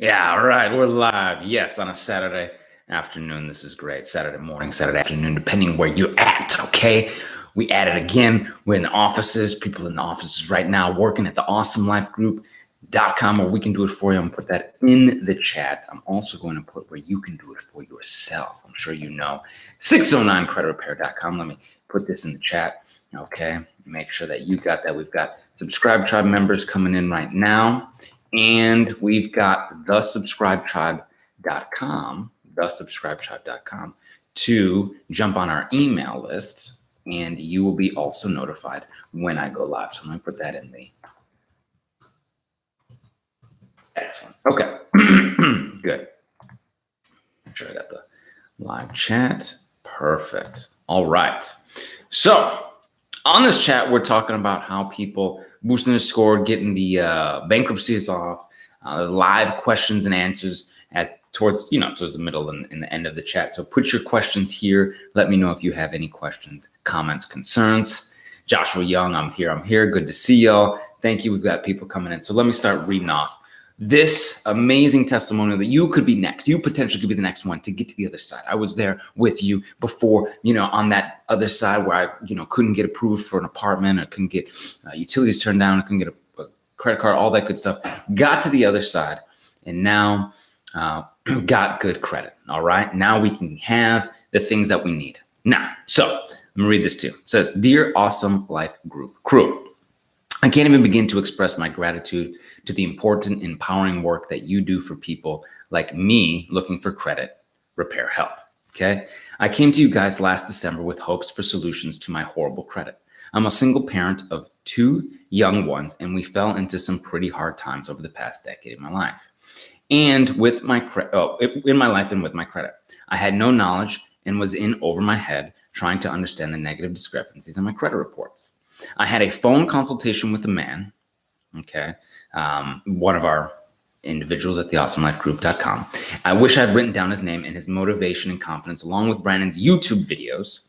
Yeah, all right, we're live. Yes, on a Saturday afternoon. This is great. Saturday morning, Saturday afternoon, depending where you're at, okay? We at it again. We're in the offices, people in the offices right now working at the awesomelifegroup.com where we can do it for you. I'm going to put that in the chat. I'm also going to put where you can do it for yourself. I'm sure you know 609creditrepair.com. Let me put this in the chat, okay? Make sure that you got that. We've got Subscribe Tribe members coming in right now. And we've got thesubscribetribe.com to jump on our email list, and you will be also notified when I go live. So I'm going to put that in the excellent. Okay, good. Make sure I got the live chat. Perfect. All right. So on this chat, we're talking about how people boosting their score, getting the bankruptcies off, live questions and answers towards the middle and the end of the chat. So put your questions here. Let me know if you have any questions, comments, concerns. Joshua Young, I'm here. Good to see y'all. Thank you. We've got people coming in. So let me start reading off this amazing testimonial that you could be next. You potentially could be the next one to get to the other side. I was there with you before, on that other side where I, couldn't get approved for an apartment, or couldn't get utilities turned down, I couldn't get a credit card, all that good stuff. Got to the other side, and now got good credit. All right. Now we can have the things that we need. Now, so let me read this too. It says, "Dear Awesome Life Group crew, I can't even begin to express my gratitude to the important, empowering work that you do for people like me looking for credit repair help." Okay. "I came to you guys last December with hopes for solutions to my horrible credit. I'm a single parent of 2 young ones, and we fell into some pretty hard times over the past decade in my life. And with my in my life and with my credit, I had no knowledge and was in over my head trying to understand the negative discrepancies in my credit reports. I had a phone consultation with a man, okay, one of our individuals at the awesomelifegroup.com. I wish I'd written down his name and his motivation and confidence along with Brandon's YouTube videos.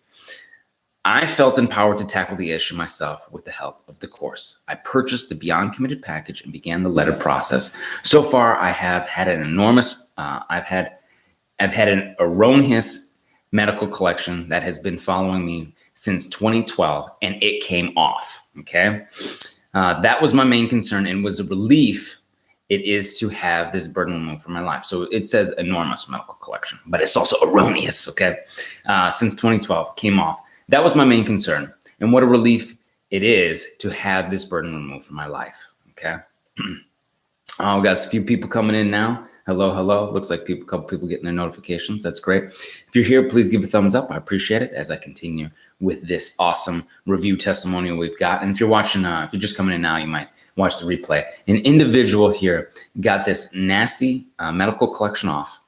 I felt empowered to tackle the issue myself with the help of the course. I purchased the Beyond Committed package and began the letter process. So far, I have had an enormous, I've had an erroneous medical collection that has been following me since 2012, and it came off, okay? That was my main concern and was a relief it is to have this burden removed from my life." So it says enormous medical collection, but it's also erroneous, okay? Since 2012, came off. That was my main concern, and what a relief it is to have this burden removed from my life, okay? We got a few people coming in now. Hello. Looks like a couple people getting their notifications. That's great. If you're here, please give a thumbs up. I appreciate it as I continue with this awesome review testimonial we've got. And if you're watching, if you're just coming in now, you might watch the replay. An individual here got this nasty medical collection off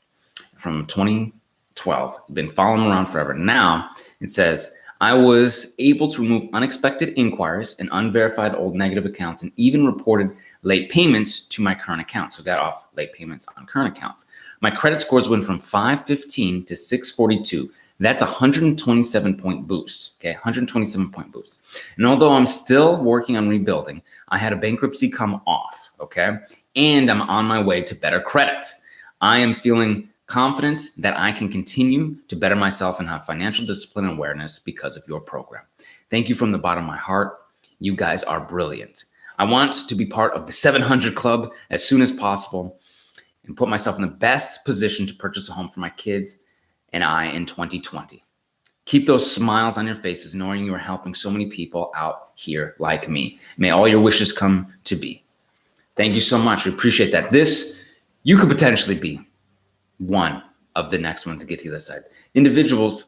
from 2012. Been following around forever. Now it says, "I was able to remove unexpected inquiries and unverified old negative accounts and even reported late payments to my current account." So got off late payments on current accounts. "My credit scores went from 515 to 642. That's a 127-point boost, okay? 127-point boost. And although I'm still working on rebuilding, I had a bankruptcy come off, okay? And I'm on my way to better credit. I am feeling confident that I can continue to better myself and have financial discipline and awareness because of your program. Thank you from the bottom of my heart. You guys are brilliant. I want to be part of the 700 Club as soon as possible and put myself in the best position to purchase a home for my kids and I in 2020. Keep those smiles on your faces, knowing you are helping so many people out here like me. May all your wishes come to be." Thank you so much. We appreciate that. You could potentially be one of the next ones to get to the other side. Individuals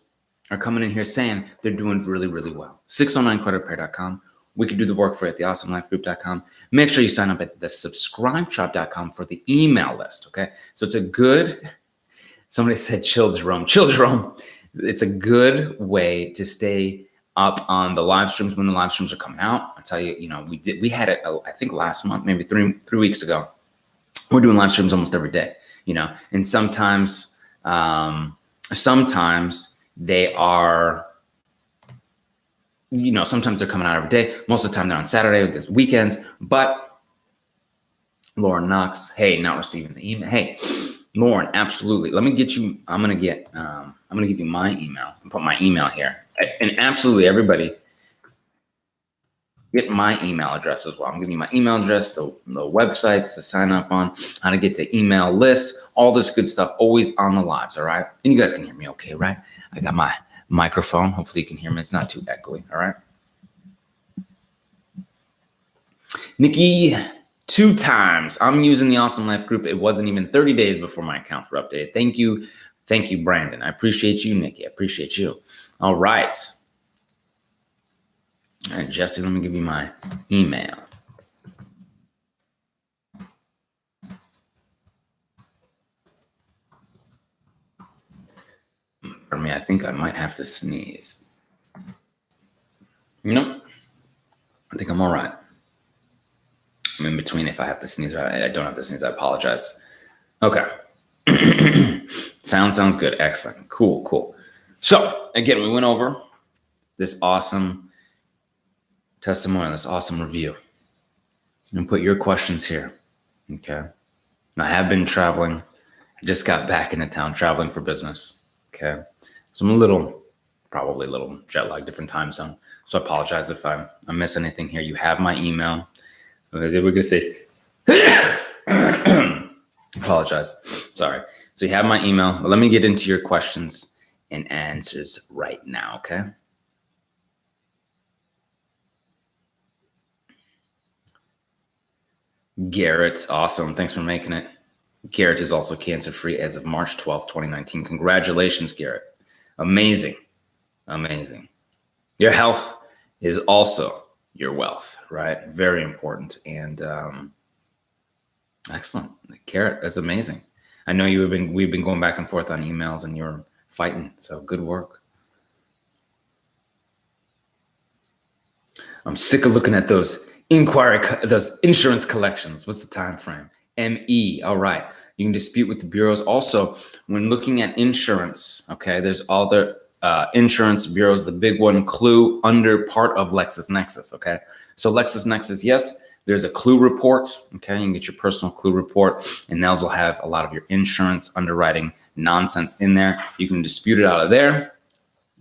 are coming in here saying they're doing really, really well. 609creditrepair.com. We can do the work for you at the awesomelifegroup.com. Make sure you sign up at the subscribetribe.com for the email list, okay? So it's a good, somebody said chill Jerome. It's a good way to stay up on the live streams when the live streams are coming out. I'll tell you, we had it, I think last month, maybe three weeks ago. We're doing live streams almost every day, and sometimes they are, sometimes they're coming out every day. Most of the time they're on Saturday, there's weekends, but Lauren Knox, hey, not receiving the email. Hey, Lauren, absolutely. Let me get you. I'm gonna give you my email and put my email here. And absolutely, everybody, get my email address as well. I'm giving you my email address, the websites to sign up on, how to get to email list, all this good stuff, always on the lives, all right? And you guys can hear me okay, right? I got my microphone. Hopefully you can hear me. It's not too echoey, all right? Nikki, 2 times. I'm using the Awesome Life group. It wasn't even 30 days before my accounts were updated. Thank you. Thank you, Brandon. I appreciate you, Nikki. I appreciate you. All right. All right, Jesse, let me give you my email. For me, I think I might have to sneeze. Nope. I think I'm all right. I'm in between if I have to sneeze or I don't have to sneeze. I apologize. Okay. Sounds good. Excellent. Cool. So, again, we went over this awesome testimonial, this awesome review. And put your questions here. Okay. And I have been traveling. I just got back into town traveling for business. Okay. So I'm probably a little jet lagged, different time zone. So I apologize if I miss anything here. You have my email. Okay, we're going to say, apologize. Sorry. So you have my email. But let me get into your questions and answers right now. Okay. Garrett, awesome. Thanks for making it. Garrett is also cancer-free as of March 12th, 2019. Congratulations, Garrett. Amazing. Your health is also your wealth, right? Very important. And excellent. Garrett, that's amazing. I know we've been going back and forth on emails and you're fighting. So good work. I'm sick of looking at those insurance collections. What's the time frame? ME. All right. You can dispute with the bureaus. Also, when looking at insurance, okay, there's other insurance bureaus. The big one, Clue, under part of LexisNexis. Okay. So LexisNexis, yes, there's a Clue report. Okay. You can get your personal Clue report, and those will have a lot of your insurance underwriting nonsense in there. You can dispute it out of there.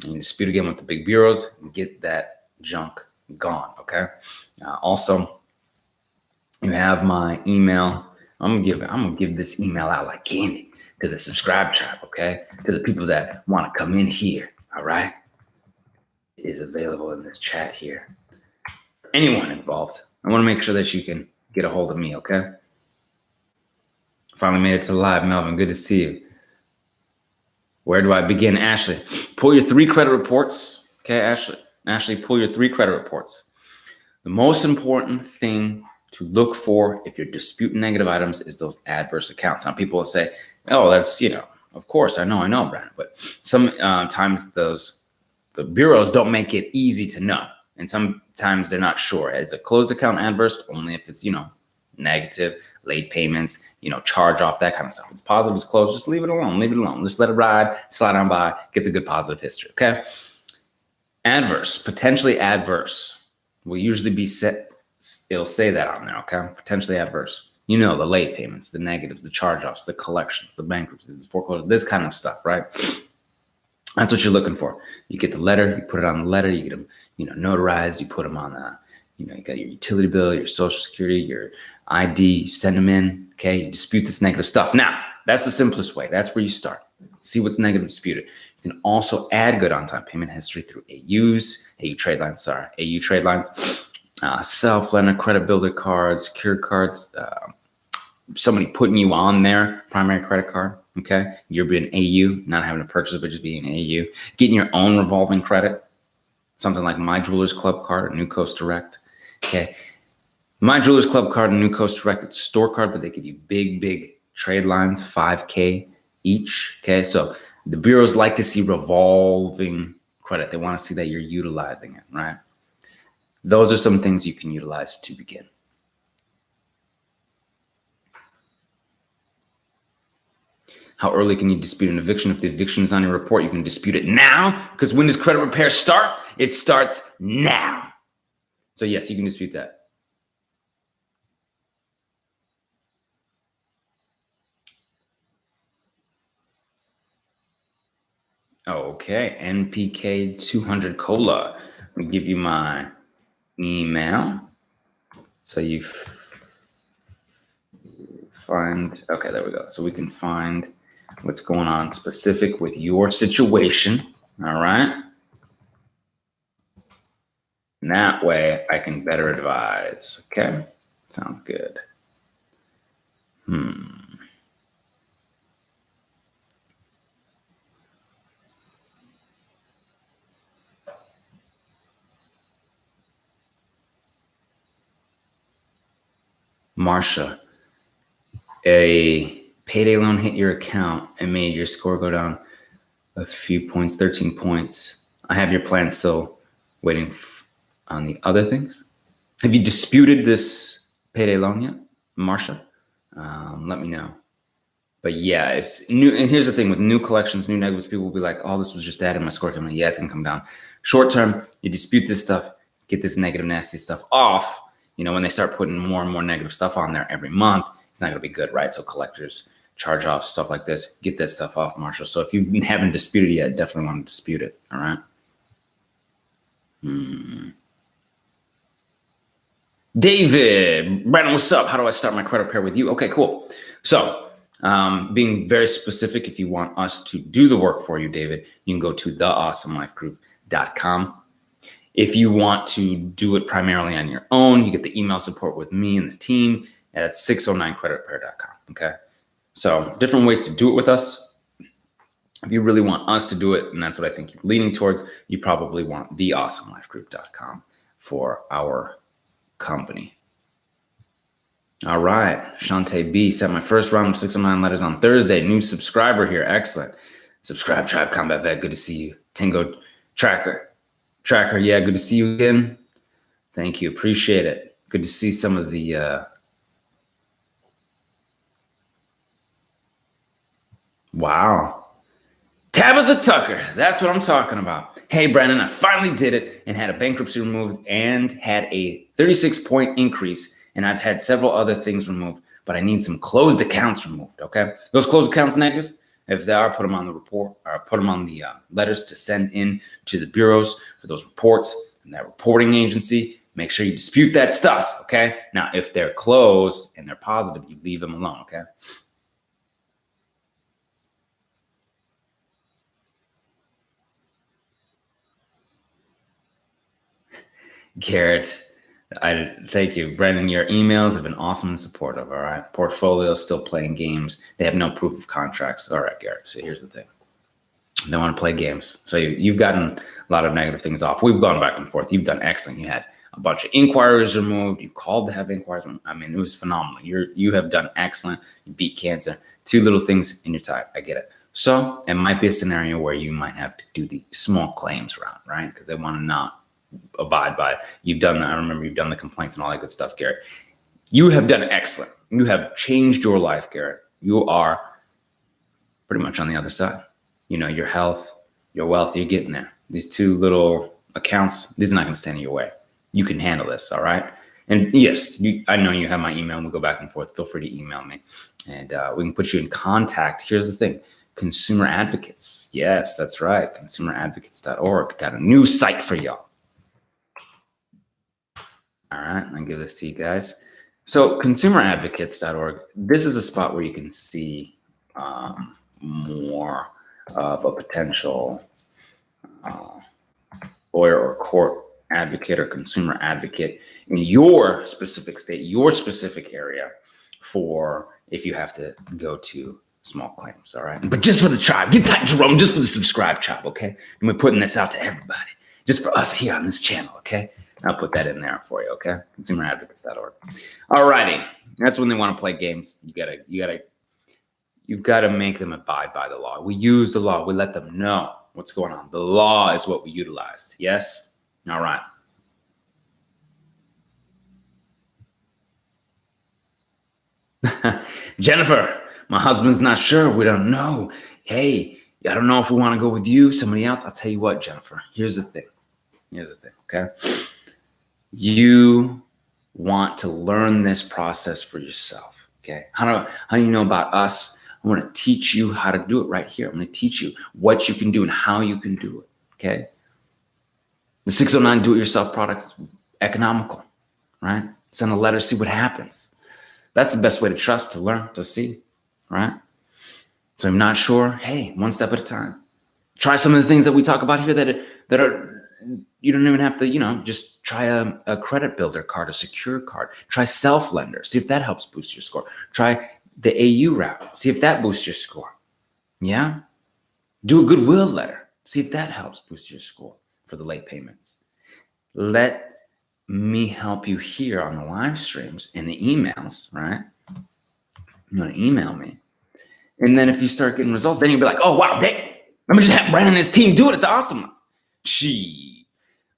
You can dispute again with the big bureaus and get that junk gone. Okay. Also, you have my email. I'm gonna give this email out like candy to the subscribe tribe. Okay, to the people that want to come in here. All right, it is available in this chat here. Anyone involved, I want to make sure that you can get a hold of me. Okay. Finally made it to live, Melvin. Good to see you. Where do I begin, Ashley? Pull your 3 credit reports. Okay, Ashley, pull your 3 credit reports. The most important thing to look for if you're disputing negative items is those adverse accounts. Now, people will say, oh, that's, of course, I know, Brandon. But sometimes the bureaus don't make it easy to know. And sometimes they're not sure. Is a closed account adverse? Only if it's, negative, late payments, charge off, that kind of stuff. It's positive, it's closed. Just leave it alone. Just let it ride, slide on by, get the good positive history. Okay. Adverse, potentially adverse will usually be set. It'll say that on there. Okay. Potentially adverse. The late payments, the negatives, the charge offs, the collections, the bankruptcies, the foreclosure, this kind of stuff, right? That's what you're looking for. You get the letter, you put it on the letter, you get them, notarized, you put them on the, you got your utility bill, your social security, your ID, you send them in, okay? You dispute this negative stuff. Now, that's the simplest way. That's where you start. See what's negative disputed. You can also add good on-time payment history through AU trade lines, self-lender, credit builder cards, secured cards, somebody putting you on their primary credit card, okay? You're being AU, not having to purchase it, but just being AU. Getting your own revolving credit, something like My Jewelers Club card or New Coast Direct, okay? My Jewelers Club card and New Coast Direct, it's a store card, but they give you big trade lines, $5K each, okay? So the bureaus like to see revolving credit. They want to see that you're utilizing it, right? Those are some things you can utilize to begin. How early can you dispute an eviction? If the eviction is on your report, you can dispute it now, because when does credit repair start? It starts now. So yes, you can dispute that. Okay, NPK 200 Cola. Let me give you my email. So you find, okay, there we go. So we can find what's going on specific with your situation. All right. And that way I can better advise. Okay. Sounds good. Marsha, a payday loan hit your account and made your score go down a few points, 13 points. I have your plan still waiting on the other things. Have you disputed this payday loan yet, Marsha? Let me know. But yeah, it's new. And here's the thing with new collections, new negatives, people will be like, oh, this was just added my score. I'm like, yeah, it's going to come down. Short term, you dispute this stuff, get this negative, nasty stuff off. When they start putting more and more negative stuff on there every month, it's not going to be good, right? So collectors, charge offs, stuff like this, get that stuff off, Marshall. So if you haven't disputed it yet, definitely want to dispute it. All right. David, Brandon, what's up? How do I start my credit repair with you? Okay, cool. So being very specific, if you want us to do the work for you, David, you can go to theawesomelifegroup.com. If you want to do it primarily on your own, you get the email support with me and this team at 609creditrepair.com. Okay. So different ways to do it with us. If you really want us to do it, and that's what I think you're leaning towards, you probably want theawesomelifegroup.com for our company. All right. Shantae B sent my first round of 609 letters on Thursday. New subscriber here. Excellent. Subscribe, Tribe Combat Vet. Good to see you. Tango Tracker. Yeah, good to see you again. Thank you. Appreciate it. Good to see some of the wow. Tabitha Tucker. That's what I'm talking about. Hey, Brandon, I finally did it and had a bankruptcy removed and had a 36-point increase. And I've had several other things removed, but I need some closed accounts removed. Okay. Those closed accounts negative. If they are, put them on the report or put them on the letters to send in to the bureaus for those reports and that reporting agency. Make sure you dispute that stuff. Okay. Now, if they're closed and they're positive, you leave them alone. Okay. Garrett, I thank you. Brendan, your emails have been awesome and supportive. All right. Portfolio still playing games. They have no proof of contracts. All right, Garrett. So here's the thing. They want to play games. So you've gotten a lot of negative things off. We've gone back and forth. You've done excellent. You had a bunch of inquiries removed. You called to have inquiries. I mean, it was phenomenal. You have done excellent. You beat cancer. 2 little things in your time. I get it. So it might be a scenario where you might have to do the small claims route, right? Because they want to not abide by it. You've done that. I remember you've done the complaints and all that good stuff, Garrett. You have done excellent. You have changed your life, Garrett. You are pretty much on the other side. Your health, your wealth, you're getting there. These 2 little accounts, these are not going to stand in your way. You can handle this, all right? And yes, I know you have my email. We'll go back and forth. Feel free to email me. And we can put you in contact. Here's the thing. Consumer advocates. Yes, that's right. Consumeradvocates.org. Got a new site for y'all. All right, I'll give this to you guys. So consumeradvocates.org, this is a spot where you can see more of a potential lawyer or court advocate or consumer advocate in your specific state, your specific area for if you have to go to small claims, all right? But just for the tribe, get tight, Jerome, just for the subscribe tribe, okay? And we're putting this out to everybody, just for us here on this channel, okay? I'll put that in there for you, okay? Consumeradvocates.org. All righty. That's when they want to play games. You've got to make them abide by the law. We use the law. We let them know what's going on. The law is what we utilize. Yes? All right. Jennifer, my husband's not sure. We don't know. Hey, I don't know if we want to go with you, somebody else. I'll tell you what, Jennifer. Here's the thing, okay? You want to learn this process for yourself, okay? How do you know about us? I want to teach you how to do it right here. I'm going to teach you what you can do and how you can do it. Okay. The 609 do-it-yourself products, economical, right? Send a letter, see what happens. That's the best way to trust, to learn, to see, right? So I'm not sure. Hey, one step at a time. Try some of the things that we talk about here that are, you don't even have to, just try a credit builder card, a secure card. Try self-lender, see if that helps boost your score. Try the AU route, see if that boosts your score. Yeah? Do a goodwill letter, see if that helps boost your score for the late payments. Let me help you here on the live streams and the emails, right? You're going to email me. And then if you start getting results, then you'll be like, oh, wow, dang. Let me just have Brandon and his team do it at the awesome. Gee.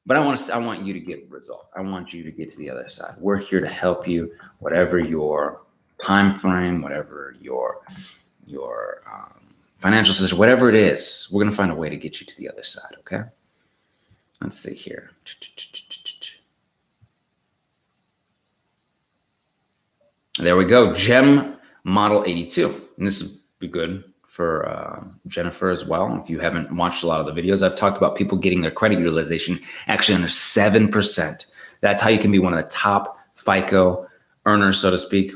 But I want you to get results. I want you to get to the other side. We're here to help you, whatever your time frame, whatever your financial situation, whatever it is, we're going to find a way to get you to the other side, okay? Let's see here. There we go. Gem Model 82. And this would be good for Jennifer as well. If you haven't watched a lot of the videos, I've talked about people getting their credit utilization actually under 7%. That's how you can be one of the top FICO earners, so to speak.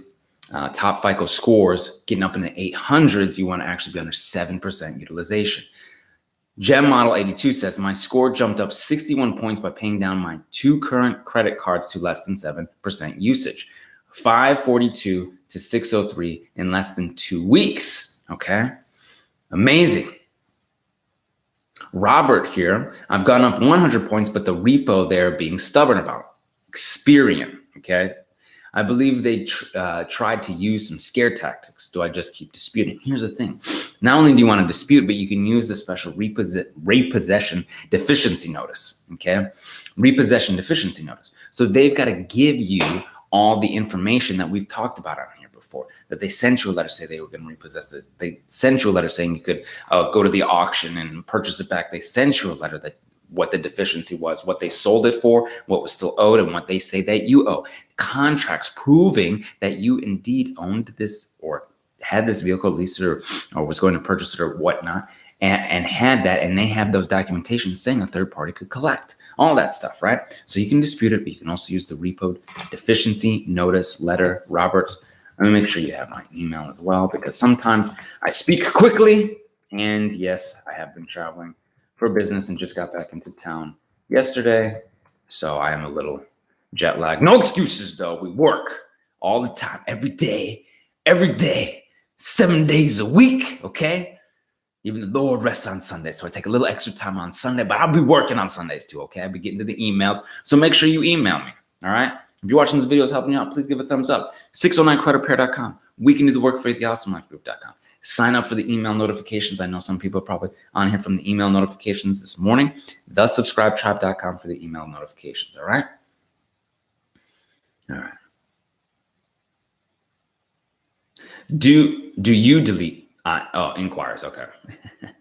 Top FICO scores, getting up in the 800s, you want to actually be under 7% utilization. Gem Model 82 says, my score jumped up 61 points by paying down my 2 current credit cards to less than 7% usage. 542 to 603 in less than 2 weeks. Okay. Amazing. Robert here, I've gone up 100 points, but the repo they're being stubborn about. Experian. Okay. I believe they tried to use some scare tactics. Do I just keep disputing? Here's the thing. Not only do you want to dispute, but you can use the special repossession deficiency notice. Okay. Repossession deficiency notice. So they've got to give you all the information that we've talked about on here before, that they sent you a letter saying they were going to repossess it. They sent you a letter saying you could go to the auction and purchase it back. They sent you a letter that what the deficiency was, what they sold it for, what was still owed, and what they say that you owe. Contracts proving that you indeed owned this or had this vehicle, leased it, or was going to purchase it or whatnot, and had that, and they have those documentations saying a third party could collect. All that stuff, right? So you can dispute it, but you can also use the repo deficiency notice letter. Robert, let me make sure you have my email as well, because sometimes I speak quickly. And yes, I have been traveling for business and just got back into town yesterday. So I am a little jet lagged. No excuses, though. We work all the time, every day, 7 days a week, okay? Even the Lord rests on Sunday. So I take a little extra time on Sunday, but I'll be working on Sundays too, okay? I'll be getting to the emails. So make sure you email me, all right? If you're watching this video is helping you out, please give it a thumbs up. 609creditrepair.com. We can do the work for you at theawesomelifegroup.com. Sign up for the email notifications. I know some people are probably on here from the email notifications this morning. Thesubscribetribe.com for the email notifications, all right? All right. Do you delete inquiries? Okay.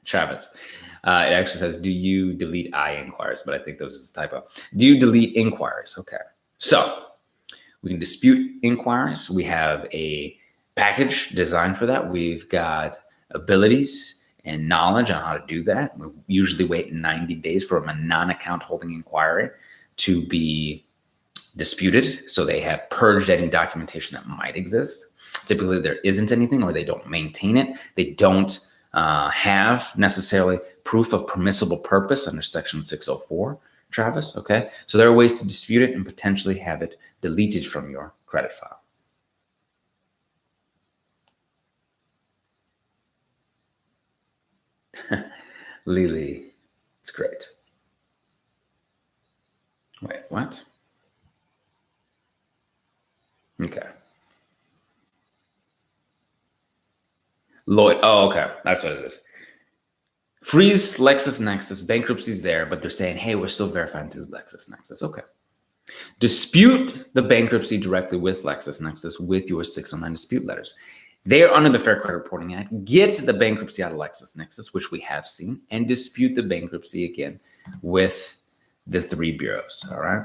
Travis. It actually says, do you delete inquiries? But I think those is a typo. Do you delete inquiries? Okay. So we can dispute inquiries. We have a package designed for that. We've got abilities and knowledge on how to do that. We usually wait 90 days for a non-account holding inquiry to be disputed. So they have purged any documentation that might exist. Typically, there isn't anything, or they don't maintain it. They don't have necessarily proof of permissible purpose under Section 604, Travis, okay? So there are ways to dispute it and potentially have it deleted from your credit file. Lily, it's great. Wait, what? Okay. Lloyd. Oh, okay. That's what it is. Freeze LexisNexis. Bankruptcy's there, but they're saying, hey, we're still verifying through LexisNexis. Okay. Dispute the bankruptcy directly with LexisNexis with your 609 dispute letters. They are under the Fair Credit Reporting Act. Get the bankruptcy out of LexisNexis, which we have seen, and dispute the bankruptcy again with the 3 bureaus. All right.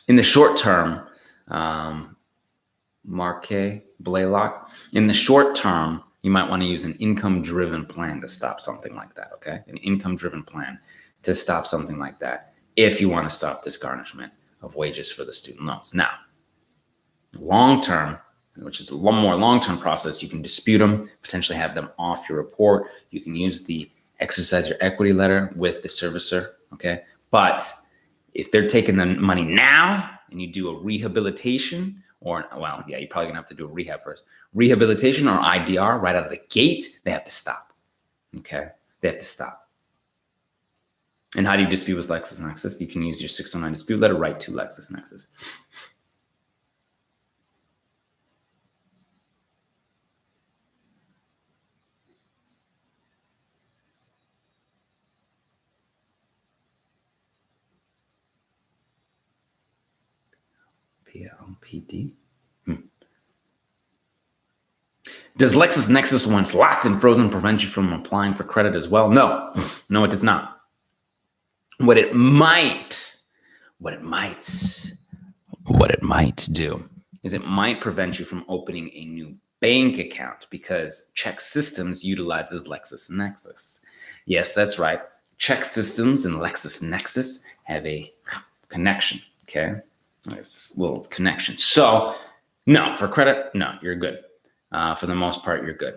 In the short term, Marque Blaylock. In the short term, you might want to use an income-driven plan to stop something like that, okay? An income-driven plan to stop something like that if you want to stop this garnishment of wages for the student loans. Now, long-term, which is a more long-term process, you can dispute them, potentially have them off your report. You can use the exercise your equity letter with the servicer, okay? But if they're taking the money now and you do a rehabilitation, or, well, yeah, you're probably gonna have to do a rehab first. Rehabilitation or IDR right out of the gate, they have to stop, okay? They have to stop. And how do you dispute with LexisNexis? You can use your 609 dispute letter right to LexisNexis. PLPD. Does LexisNexis, once locked and frozen, prevent you from applying for credit as well? No, no, it does not. What it might do is it might prevent you from opening a new bank account because Check Systems utilizes LexisNexis. Yes, that's right. Check Systems and LexisNexis have a connection, okay? This little connection. So, no, for credit, no, you're good. For the most part, you're good.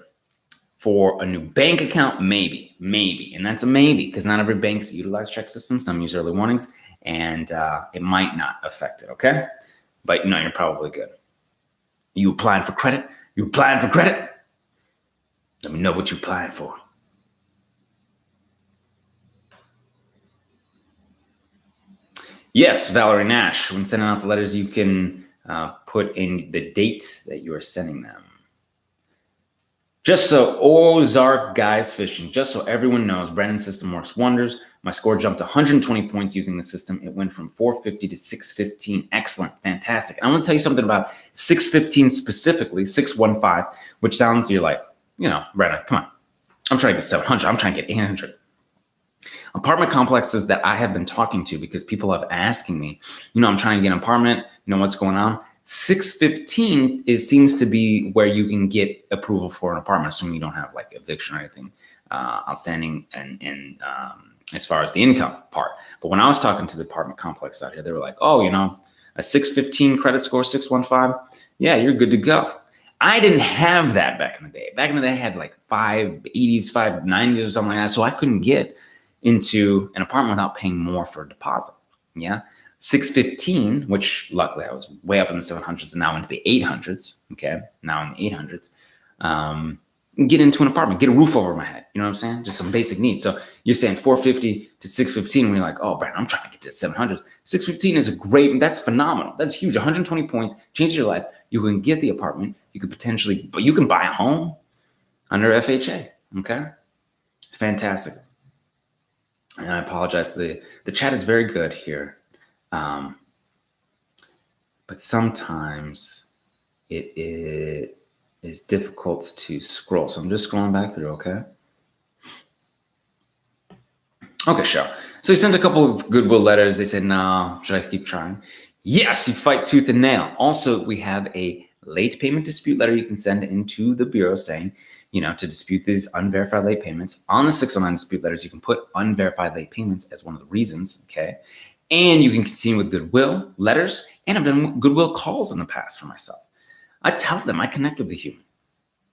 For a new bank account, maybe. And that's a maybe because not every bank utilize Check Systems. Some use early warnings, and it might not affect it, okay? But no, you're probably good. You applying for credit? You applying for credit? Let me know what you applied for. Yes, Valerie Nash. When sending out the letters, you can put in the date that you are sending them. Just so Ozark Guys Fishing, just so everyone knows, Brandon's system works wonders. My score jumped 120 points using the system. It went from 450 to 615. Excellent, fantastic. And I want to tell you something about 615 specifically, 615, which sounds, you're like, you know, Brandon, come on. I'm trying to get 700. I'm trying to get 800. Apartment complexes that I have been talking to because people have asking me, you know, I'm trying to get an apartment, you know, what's going on? 615 seems to be where you can get approval for an apartment, assuming you don't have like eviction or anything outstanding and as far as the income part. But when I was talking to the apartment complex out here, they were like, oh, you know, a 615 credit score, 615, yeah, you're good to go. I didn't have that back in the day. Back in the day, I had like 580s, 590s or something like that. So I couldn't get into an apartment without paying more for a deposit. Yeah. 615, which luckily I was way up in the 700s and now into the 800s. Okay. Now in the 800s. Get into an apartment, get a roof over my head. You know what I'm saying? Just some basic needs. So you're saying 450 to 615 when you're like, oh, Brandon, I'm trying to get to 700. 615 is a great, that's phenomenal. That's huge. 120 points, changes your life. You can get the apartment. You could potentially, but you can buy a home under FHA. Okay. Fantastic. And I apologize. The chat is very good here. But sometimes it is difficult to scroll. So I'm just scrolling back through, okay? Okay, Cheryl. So he sent a couple of goodwill letters. They said, no, should I keep trying? Yes, you fight tooth and nail. Also, we have a late payment dispute letter you can send into the Bureau saying, you know, to dispute these unverified late payments. On the 609 dispute letters, you can put unverified late payments as one of the reasons, okay? And you can continue with goodwill letters, and I've done goodwill calls in the past for myself. I tell them, I connect with the human.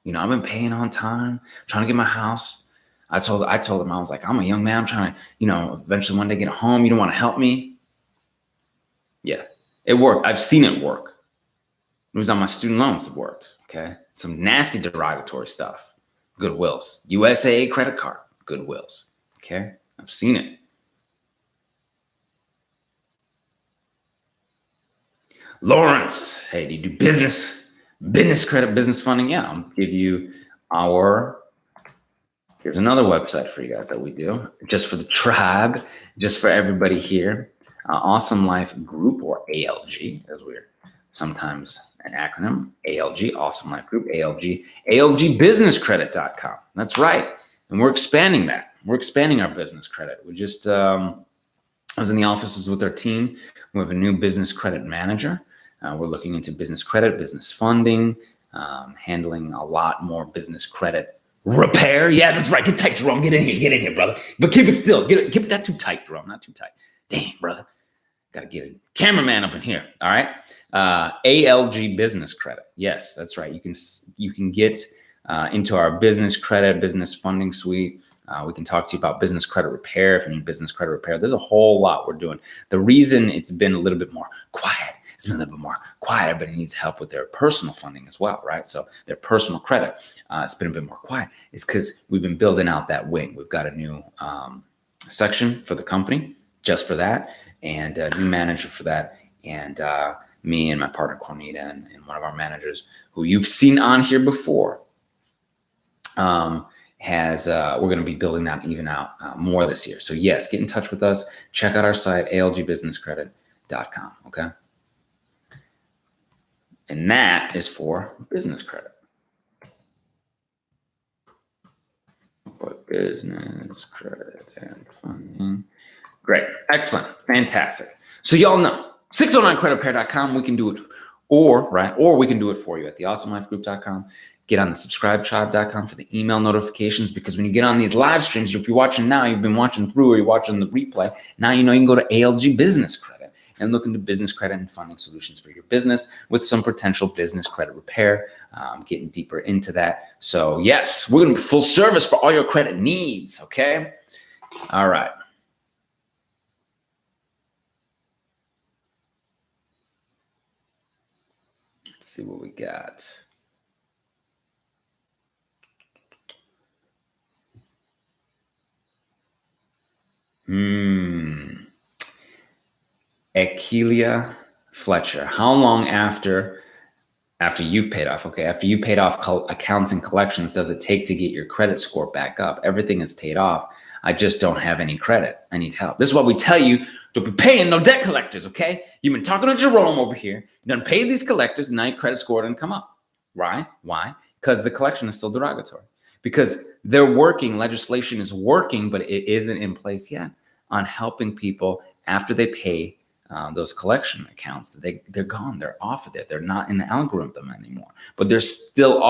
You know, I've been paying on time, trying to get my house. I told them, I was like, I'm a young man. I'm trying to, you know, eventually one day get a home. You don't want to help me? Yeah, it worked. I've seen it work. It was on my student loans. It worked. Okay. Some nasty derogatory stuff. Goodwills. USAA credit card. Goodwills. Okay. I've seen it. Lawrence, hey, do you do business credit, business funding? Yeah, I'll give you here's another website for you guys that we do, just for the tribe, just for everybody here. Awesome Life Group, or ALG, as we're sometimes an acronym, ALG, Awesome Life Group, ALG, ALGbusinesscredit.com. That's right. And we're expanding that. We're expanding our business credit. We just, I was in the offices with our team. We have a new business credit manager. We're looking into business credit, business funding, handling a lot more business credit repair. Yeah, that's right. Get tight, Jerome. Get in here, brother. But keep it still. Keep it not too tight, Jerome. Not too tight. Dang, brother. Got to get a cameraman up in here. All right. ALG business credit. Yes, that's right. You can get into our business credit, business funding suite. We can talk to you about business credit repair if you need business credit repair. There's a whole lot we're doing. The reason it's been a little bit more quiet, everybody needs help with their personal funding as well, right? So their personal credit, it's been a bit more quiet. It's because we've been building out that wing. We've got a new section for the company just for that, and a new manager for that. And me and my partner, Cornita, and one of our managers who you've seen on here before, we're going to be building that even out more this year. So yes, get in touch with us. Check out our site, algbusinesscredit.com. Okay. And that is for business credit. For business credit and funding. Great. Excellent. Fantastic. So y'all know 609creditrepair.com. We can do it or we can do it for you at theawesomelifegroup.com. Get on the subscribetribe.com for the email notifications, because when you get on these live streams, if you're watching now, you've been watching through, or you're watching the replay, now you know you can go to ALG Business Credit and look into business credit and funding solutions for your business with some potential business credit repair. Getting deeper into that. So yes, we're going to be full service for all your credit needs. Okay. All right. Let's see what we got. Akelia Fletcher. How long after you've paid off? Okay, after you paid off accounts and collections, does it take to get your credit score back up? Everything is paid off. I just don't have any credit. I need help. This is what we tell you. Don't be paying no debt collectors, okay? You've been talking to Jerome over here. You done paid these collectors, and now your credit score didn't come up. Right? Why? Because the collection is still derogatory. Because they're working, legislation is working, but it isn't in place yet on helping people after they pay those collection accounts. They're gone. They're off of there. They're not in the algorithm anymore. But they're still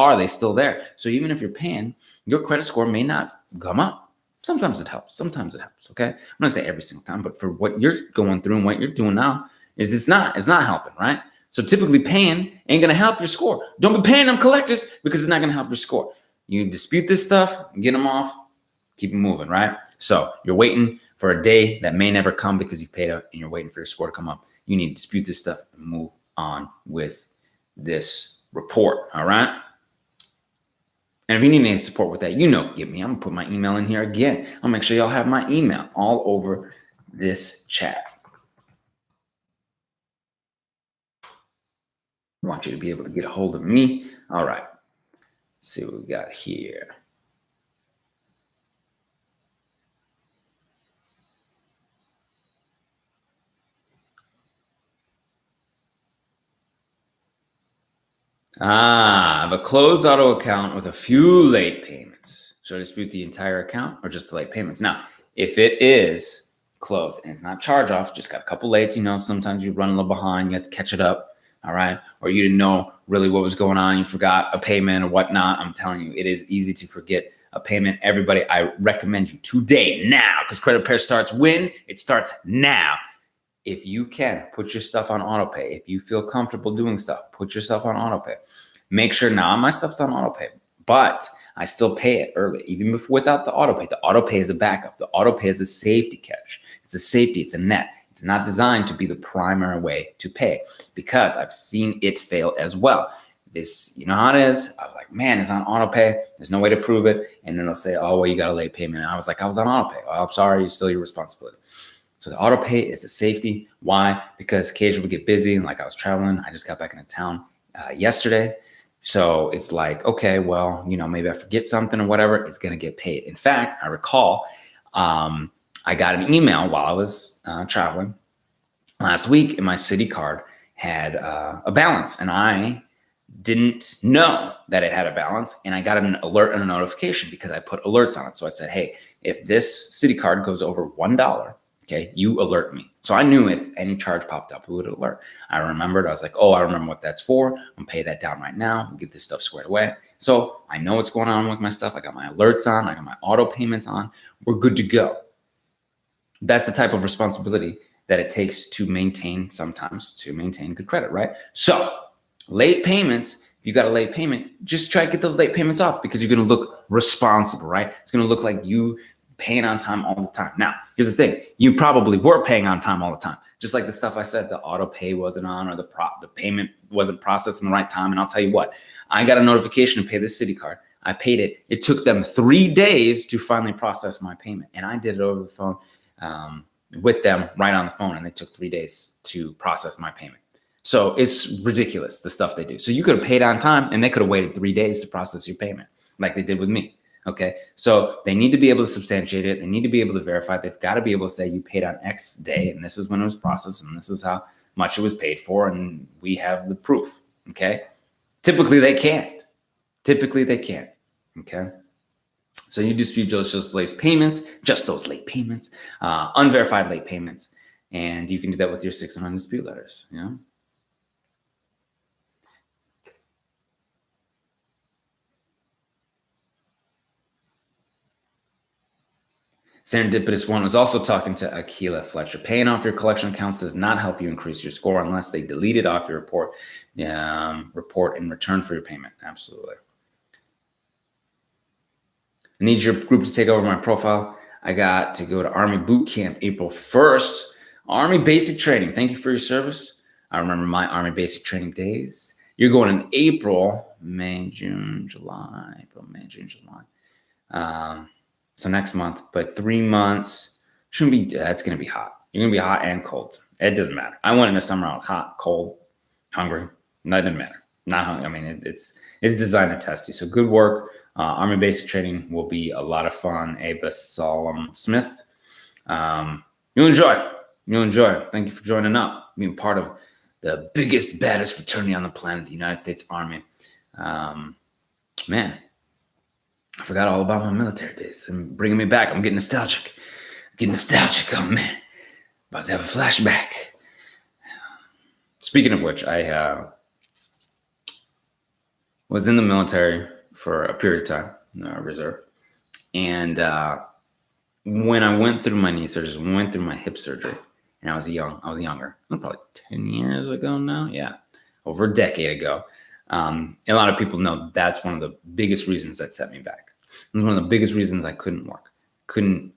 there. So even if you're paying, your credit score may not come up. Sometimes it helps. Okay. I'm not gonna say every single time, but for what you're going through and what you're doing now, it's not helping, right? So typically paying ain't gonna help your score. Don't be paying them collectors because it's not gonna help your score. You dispute this stuff, get them off, keep them moving, right? So you're waiting for a day that may never come because you've paid up and you're waiting for your score to come up. You need to dispute this stuff and move on with this report, all right? And if you need any support with that, get me. I'm going to put my email in here again. I'll make sure y'all have my email all over this chat. I want you to be able to get a hold of me. All right. Let's see what we got here. I have a closed auto account with a few late payments. Should I dispute the entire account or just the late payments? Now, if it is closed and it's not charge off, just got a couple lates, sometimes you run a little behind, you have to catch it up, all right? Or you didn't know really what was going on, you forgot a payment or whatnot. I'm telling you, it is easy to forget a payment. Everybody, I recommend you today, now, because credit repair starts when? It starts now. If you can, put your stuff on auto pay. If you feel comfortable doing stuff, put your stuff on auto pay. Make sure now my stuff's on auto pay, but I still pay it early, even without the auto pay. The auto pay is a backup. The auto pay is a safety catch. It's a safety. It's a net. It's not designed to be the primary way to pay, because I've seen it fail as well. This, you know how it is. I was like, man, it's on auto pay. There's no way to prove it. And then they'll say, oh, well, you got a late payment. And I was like, I was on auto pay. Oh, I'm sorry. It's still your responsibility. So the auto pay is a safety. Why? Because occasionally we get busy. And like I was traveling, I just got back into town yesterday. So it's like, okay, well, maybe I forget something or whatever. It's going to get paid. In fact, I recall I got an email while I was traveling last week, and my city card had a balance. And I didn't know that it had a balance. And I got an alert and a notification because I put alerts on it. So I said, hey, if this city card goes over $1, Okay, you alert me. So I knew if any charge popped up, it would alert. I remembered. I was like, oh, I remember what that's for. I'm gonna pay that down right now. We'll get this stuff squared away. So I know what's going on with my stuff. I got my alerts on. I got my auto payments on. We're good to go. That's the type of responsibility that it takes to maintain good credit, right? So late payments, if you got a late payment, just try to get those late payments off because you're going to look responsible, right? It's going to look like you paying on time all the time. Now, here's the thing. You probably were paying on time all the time. Just like the stuff I said, the auto pay wasn't on or the payment wasn't processed in the right time. And I'll tell you what, I got a notification to pay this Citi card. I paid it. It took them 3 days to finally process my payment. And I did it over the phone with them right on the phone. And they took 3 days to process my payment. So it's ridiculous, the stuff they do. So you could have paid on time and they could have waited 3 days to process your payment like they did with me. Okay. So they need to be able to substantiate it. They need to be able to verify. They've got to be able to say you paid on X day and this is when it was processed and this is how much it was paid for. And we have the proof. Okay. Typically they can't. Okay. So you dispute just late payments, unverified late payments. And you can do that with your 609 dispute letters. You know? Serendipitous One was also talking to Akila Fletcher. Paying off your collection accounts does not help you increase your score unless they delete it off your report in return for your payment. Absolutely. I need your group to take over my profile. I got to go to Army Boot Camp April 1st. Army Basic Training. Thank you for your service. I remember my Army Basic Training days. You're going in April, May, June, July. So next month, but 3 months shouldn't be. That's going to be hot. You're going to be hot and cold. It doesn't matter. I went in the summer. I was hot, cold, hungry. That didn't matter. Not hungry. I mean, it's designed to test you. So good work. Army Basic Training will be a lot of fun. Aba Solomon Smith. You'll enjoy. Thank you for joining up, being part of the biggest, baddest fraternity on the planet, the United States Army. Man. I forgot all about my military days and bringing me back. I'm getting nostalgic. Oh, man. About to have a flashback. Speaking of which, I was in the military for a period of time, reserve. And when I went through my knee surgery, went through my hip surgery, and I was younger. Probably 10 years ago now. Yeah, over a decade ago. A lot of people know that's one of the biggest reasons that set me back. It was one of the biggest reasons I couldn't work, couldn't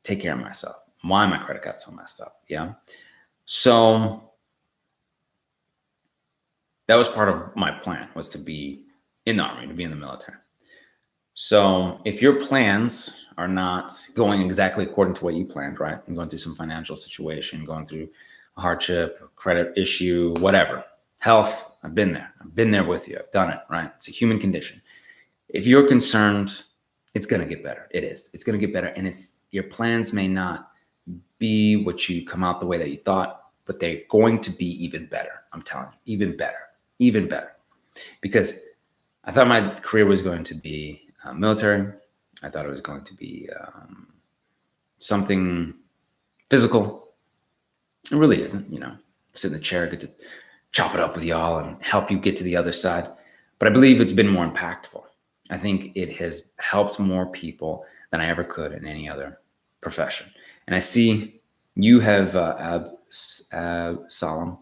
take care of myself. Why my credit got so messed up. Yeah. So that was part of my plan, was to be in the Army, to be in the military. So if your plans are not going exactly according to what you planned, right? I'm going through some financial situation, going through a hardship, credit issue, whatever, health, I've been there with you. I've done it, right? It's a human condition. If you're concerned, it's going to get better. It's going to get better. And your plans may not be what you come out the way that you thought, but they're going to be even better. I'm telling you, even better. Because I thought my career was going to be military. I thought it was going to be something physical. It really isn't, sit in the chair, get to chop it up with y'all and help you get to the other side. But I believe it's been more impactful. I think it has helped more people than I ever could in any other profession. And I see you have Absalom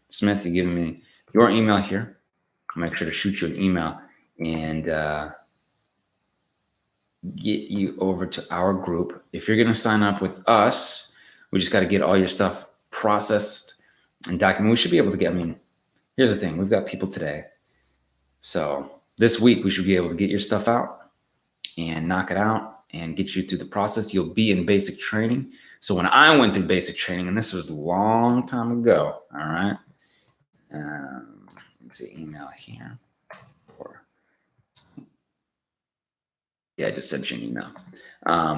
Smith. You're giving me your email here. I'll make sure to shoot you an email and get you over to our group. If you're going to sign up with us, we just got to get all your stuff processed and documented. We should be able to get, here's the thing. We've got people today. So this week we should be able to get your stuff out and knock it out and get you through the process. You'll be in basic training. So when I went through basic training, and this was a long time ago, all right. Let me see, email here. I just sent you an email.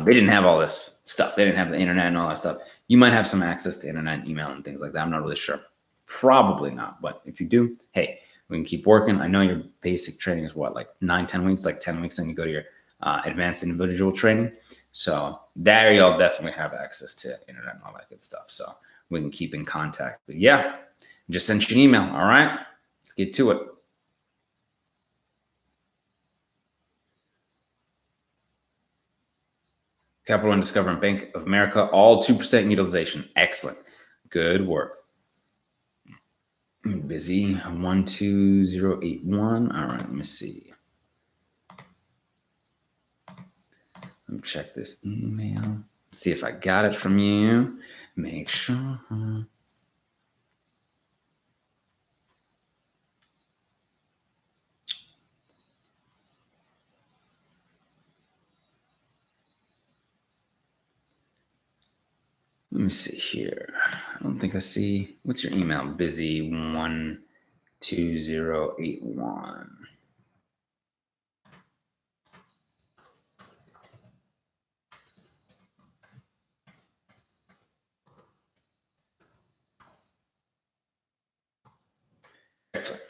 They didn't have all this stuff. They didn't have the internet and all that stuff. You might have some access to internet and email and things like that. I'm not really sure. Probably not. But if you do, hey, we can keep working. I know your basic training is what, like 9-10 weeks, like 10 weeks. Then you go to your advanced individual training. So there you'll definitely have access to internet and all that good stuff. So we can keep in contact. But yeah, just sent you an email. All right, let's get to it. Capital One, Discover, and Bank of America, all 2% utilization. Excellent. Good work. Busy 12081. All right, let me see. Let me check this email. See if I got it from you. Make sure. Let me see here. I don't think I see. What's your email? Busy 12081. Excellent.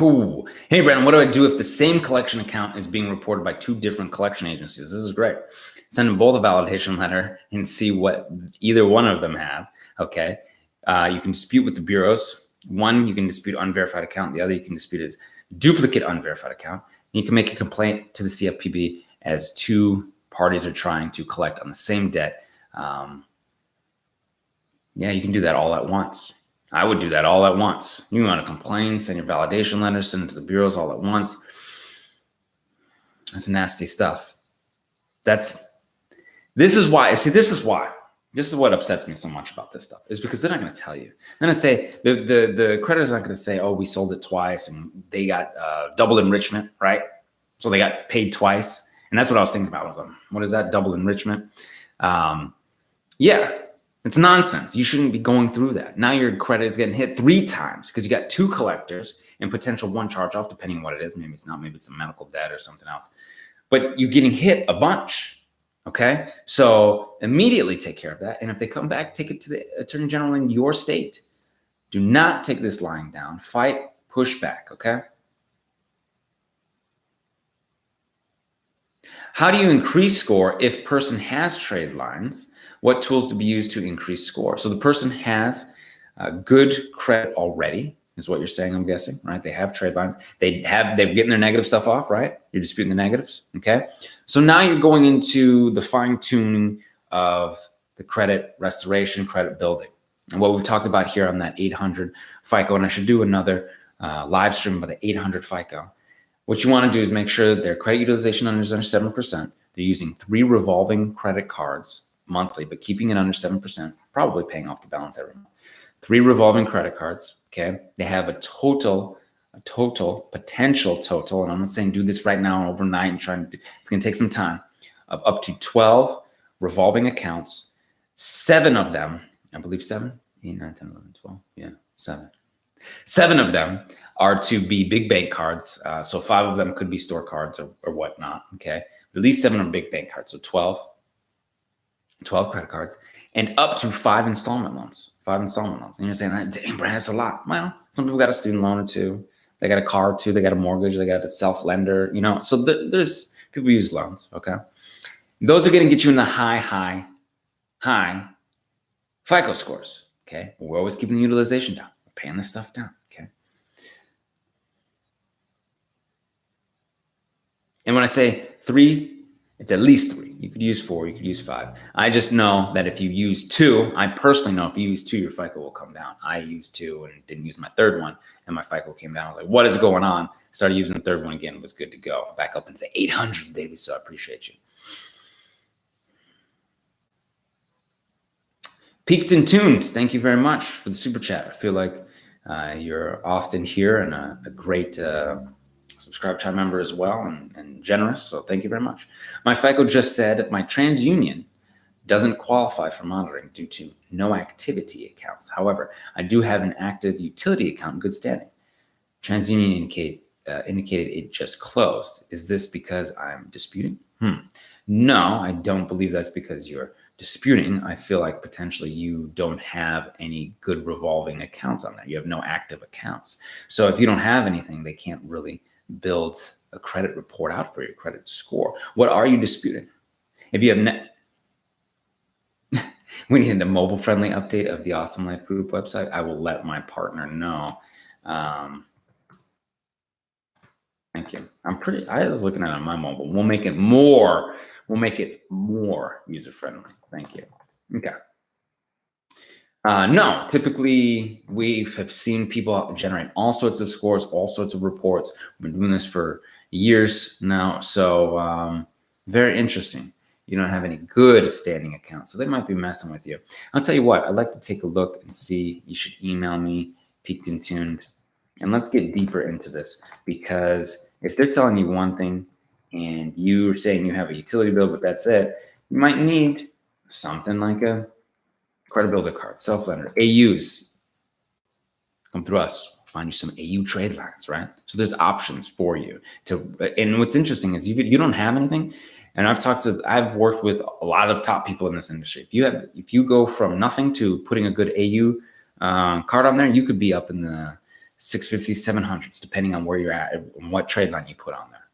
Ooh. Hey, Brandon, what do I do if the same collection account is being reported by 2 different collection agencies? This is great. Send them both a validation letter and see what either one of them have. Okay. You can dispute with the bureaus. One, you can dispute unverified account. The other, you can dispute as duplicate unverified account. And you can make a complaint to the CFPB as 2 parties are trying to collect on the same debt. Yeah, you can do that all at once. I would do that all at once. You want to complain, send your validation letter, send it to the bureaus all at once. That's nasty stuff. This is what upsets me so much about this stuff, is because they're not going to tell you. They're going to say, the creditor's not going to say, oh, we sold it twice and they got double enrichment, right? So they got paid twice. And that's what I was thinking about. What is that? Double enrichment? Yeah. It's nonsense. You shouldn't be going through that. Now your credit is getting hit 3 times because you got 2 collectors and potential 1 charge-off, depending on what it is. Maybe it's not. Maybe it's a medical debt or something else. But you're getting hit a bunch, okay? So immediately take care of that. And if they come back, take it to the Attorney General in your state. Do not take this lying down. Fight, push back, okay? How do you increase score if person has trade lines? What tools to be used to increase score? So the person has good credit already, is what you're saying, I'm guessing, right? They have trade lines. They're getting their negative stuff off, right? You're disputing the negatives, okay? So now you're going into the fine tuning of the credit restoration, credit building. And what we've talked about here on that 800 FICO, and I should do another live stream about the 800 FICO. What you want to do is make sure that their credit utilization is under 7%. They're using 3 revolving credit cards monthly, but keeping it under 7%, probably paying off the balance every month. 3 revolving credit cards, okay? They have a potential total, and I'm not saying do this right now overnight and it's gonna take some time, of up to 12 revolving accounts. 7 of them, I believe 7, 8, 9, 10, 11, 12, yeah, 7. 7 of them are to be big bank cards. So 5 of them could be store cards or whatnot, okay? At least 7 are big bank cards, so 12 credit cards, and up to 5 installment loans. 5 installment loans. And you're saying, damn, Brad, that's a lot. Well, some people got a student loan or 2. They got a car or 2. They got a mortgage. They got a self-lender, So there's people use loans, okay? Those are going to get you in the high FICO scores, okay? We're always keeping the utilization down. We're paying this stuff down, okay? And when I say 3, it's at least 3. You could use 4, you could use 5. I just know that if you use 2, I personally know if you use 2, your FICO will come down. I used 2 and didn't use my 3rd one, and my FICO came down. I was like, what is going on? Started using the 3rd one again. It was good to go. Back up into the 800s, baby, so I appreciate you. Peaked and Tuned, thank you very much for the super chat. I feel like you're often here and a great subscribe chat member as well, and generous. So thank you very much. My FICO just said my TransUnion doesn't qualify for monitoring due to no activity accounts. However, I do have an active utility account in good standing. TransUnion indicate indicated it just closed. Is this because I'm disputing? No, I don't believe that's because you're disputing. I feel like potentially you don't have any good revolving accounts on there. You have no active accounts. So if you don't have anything, they can't really build a credit report out for your credit score. What are you disputing? If you have we need a mobile friendly update of the Awesome Life Group website. I will let my partner know. Thank you. I was looking at it on my mobile. We'll make it more user friendly. Thank you. Okay. No, typically we have seen people generate all sorts of scores, all sorts of reports. We've been doing this for years now. So very interesting. You don't have any good standing accounts, so they might be messing with you. I'll tell you what, I'd like to take a look and see. You should email me, Peaked and Tuned, and let's get deeper into this, because if they're telling you one thing and you're saying you have a utility bill, but that's it, you might need something like a credit builder card, self-lender, AUs. Come through us, find you some AU trade lines, right? So there's options for you and what's interesting is you don't have anything. And I've worked with a lot of top people in this industry. If you go from nothing to putting a good AU card on there, you could be up in the 650s, 700s, depending on where you're at and what trade line you put on there.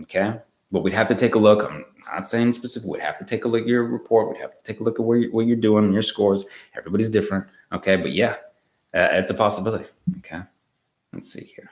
Okay, but we'd have to take a look. I'm not saying specific. We'd have to take a look at your report. We'd have to take a look at what you're doing, your scores. Everybody's different. Okay, but yeah, it's a possibility. Okay, let's see here.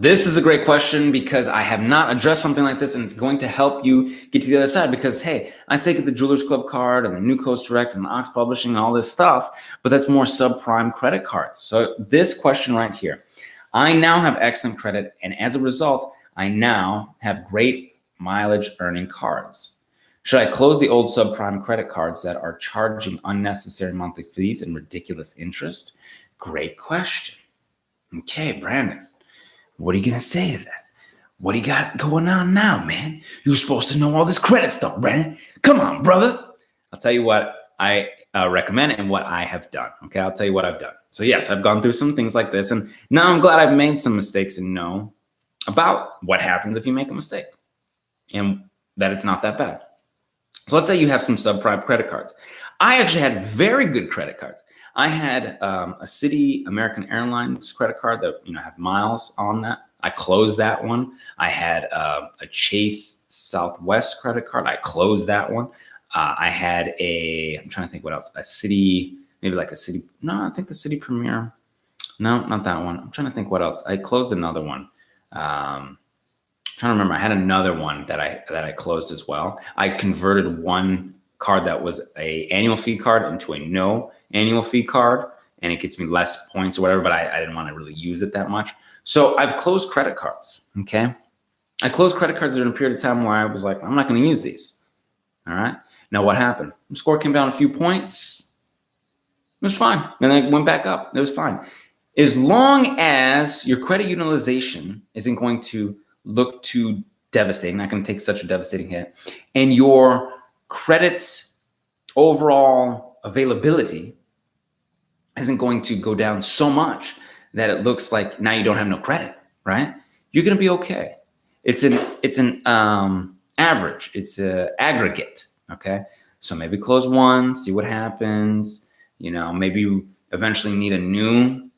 This is a great question, because I have not addressed something like this, and it's going to help you get to the other side. Because hey, I say get the Jewelers Club card and the New Coast Direct and the Ox Publishing and all this stuff, but that's more subprime credit cards. So this question right here, I now have excellent credit, and as a result, I now have great mileage earning cards. Should I close the old subprime credit cards that are charging unnecessary monthly fees and ridiculous interest? Great question. Okay, Brandon, what are you going to say to that? What do you got going on now, man? You're supposed to know all this credit stuff, Brandon. Come on, brother. I'll tell you what I recommend and what I have done. Okay, I'll tell you what I've done. So yes, I've gone through some things like this, and now I'm glad I've made some mistakes and know about what happens if you make a mistake and that it's not that bad. So let's say you have some subprime credit cards. I actually had very good credit cards. I had a Citi American Airlines credit card that had miles on that. I closed that one. I had a Chase Southwest credit card. I closed that one. I had I'm trying to think what else. A Citi, maybe like a Citi. No, I think the Citi Premier. No, not that one. I'm trying to think what else. I closed another one. Trying to remember. I had another one that I closed as well. I converted one card that was a annual fee card into a no annual fee card, and it gets me less points or whatever, but I didn't want to really use it that much. So I've closed credit cards. Okay. I closed credit cards during a period of time where I was like, I'm not going to use these. All right. Now what happened? The score came down a few points. It was fine. And then it went back up. It was fine. As long as your credit utilization isn't going to look too devastating, not going to take such a devastating hit, and your credit overall availability isn't going to go down so much that it looks like now you don't have no credit, right? You're going to be okay. It's an average. It's an aggregate. Okay. So maybe close one, see what happens. Maybe you eventually need a new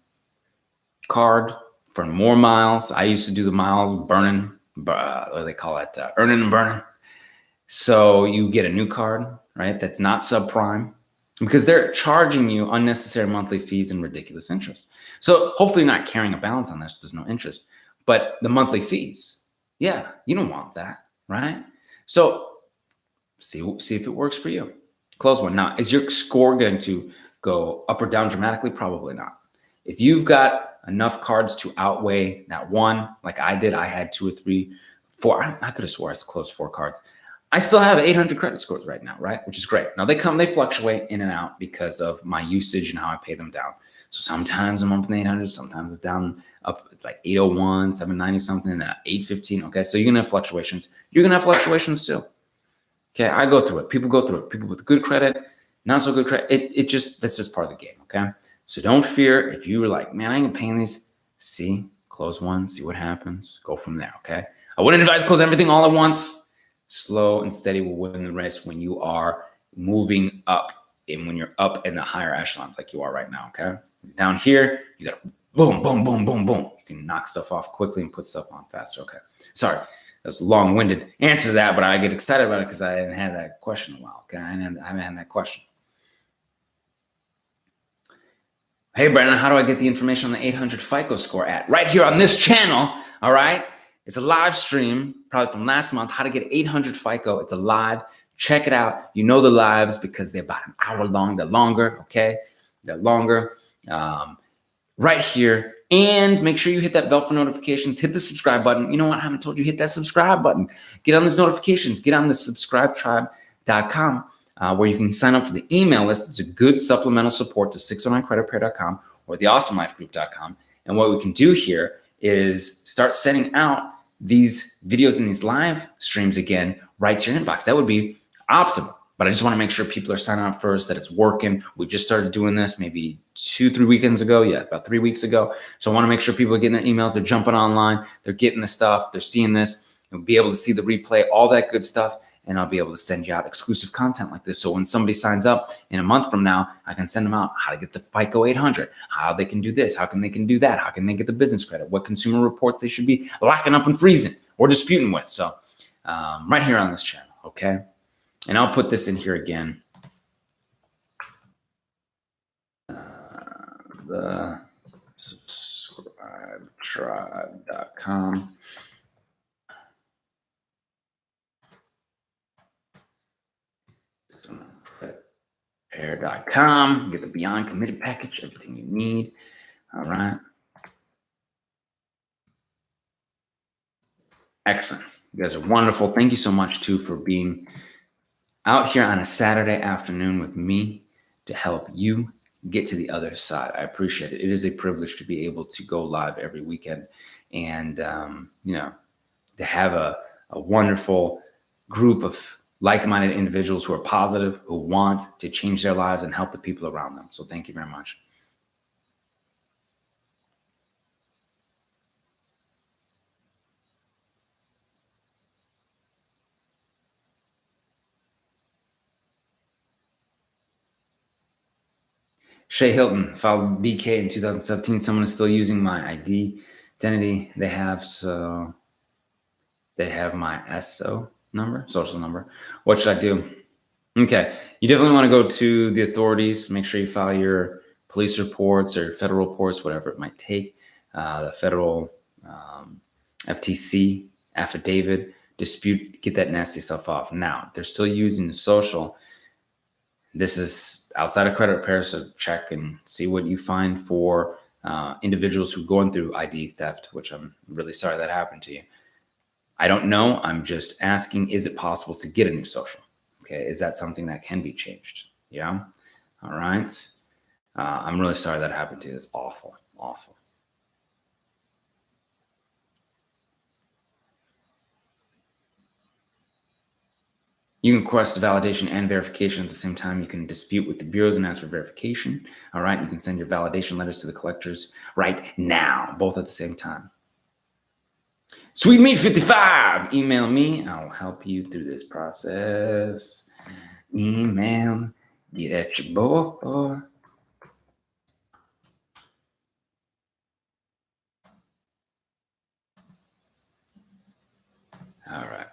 card for more miles. I used to do the miles burning, what do they call it? Earning and burning. So you get a new card, right? That's not subprime, because they're charging you unnecessary monthly fees and ridiculous interest. So hopefully you're not carrying a balance on this. There's no interest, but the monthly fees, yeah, you don't want that, right? So see if it works for you. Close one. Now, is your score going to go up or down dramatically? Probably not. If you've got enough cards to outweigh that one, like I did, I had 2 or 3, 4. I could have swore I closed 4 cards. I still have 800 credit scores right now, right? Which is great. Now they fluctuate in and out because of my usage and how I pay them down. So sometimes I'm up in the 800s, sometimes it's down up like 801, 790 something, 815. Okay, so you're gonna have fluctuations. You're gonna have fluctuations too. Okay, I go through it. People go through it. People with good credit, not so good credit. That's just part of the game. Okay. So don't fear if you were like, man, I ain't paying these. See, close one, see what happens. Go from there. Okay. I wouldn't advise close everything all at once. Slow and steady will win the race when you are moving up and when you're up in the higher echelons like you are right now. Okay. Down here, you got to boom, boom, boom, boom, boom. You can knock stuff off quickly and put stuff on faster. Okay. Sorry. That was a long-winded answer to that, but I get excited about it because I hadn't had that question in a while. Okay. I haven't had that question. Hey, Brandon, how do I get the information on the 800 FICO score at? Right here on this channel, all right? It's a live stream, probably from last month, how to get 800 FICO. It's a live. Check it out. You know the lives because they're about an hour long. They're longer, okay? They're longer. Right here. And make sure you hit that bell for notifications. Hit the subscribe button. You know what? I haven't told you, hit that subscribe button. Get on those notifications. Get on the subscribetribe.com. Where you can sign up for the email list. It's a good supplemental support to 609creditrepair.com or theawesomelifegroup.com. And what we can do here is start sending out these videos and these live streams again right to your inbox. That would be optimal. But I just want to make sure people are signing up first, that it's working. We just started doing this maybe 2-3 weekends ago. Yeah, about 3 weeks ago. So I want to make sure people are getting their emails. They're jumping online. They're getting the stuff. They're seeing this. You'll be able to see the replay, all that good stuff. And I'll be able to send you out exclusive content like this. So when somebody signs up in a month from now, I can send them out how to get the FICO 800, how they can do this, how can they can do that, how can they get the business credit, what consumer reports they should be locking up and freezing or disputing with. So right here on this channel, okay? And I'll put this in here again. The subscribetribe.com. Pair.com, get the Beyond Committed package, everything you need. All right. Excellent. You guys are wonderful. Thank you so much, too, for being out here on a Saturday afternoon with me to help you get to the other side. I appreciate it. It is a privilege to be able to go live every weekend and, you know, to have a wonderful group of like-minded individuals who are positive, who want to change their lives and help the people around them. So thank you very much. Shay Hilton filed BK in 2017. Someone is still using my identity they have. So they have my SO number, social number. What should I do? Okay. You definitely want to go to the authorities. Make sure you file your police reports or federal reports, whatever it might take. The federal FTC affidavit, dispute, get that nasty stuff off. Now, if they're still using the social, this is outside of credit repair, so check and see what you find for individuals who are going through ID theft, which I'm really sorry that happened to you. I don't know. I'm just asking, is it possible to get a new social? Okay, is that something that can be changed? Yeah. All right. I'm really sorry that happened to you. It's awful, awful. You can request validation and verification at the same time. You can dispute with the bureaus and ask for verification. All right. You can send your validation letters to the collectors right now, both at the same time. Sweet Meat 55, email me. I'll help you through this process. Email, get at your boy. All right.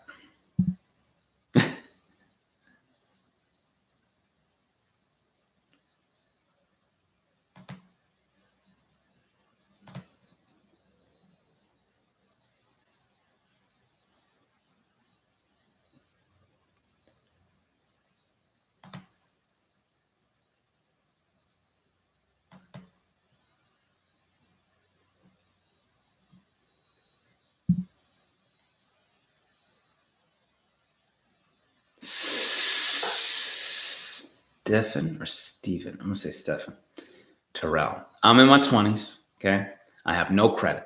Stephen or Steven? I'm going to say Stephen. Terrell. I'm in my 20s, okay? I have no credit.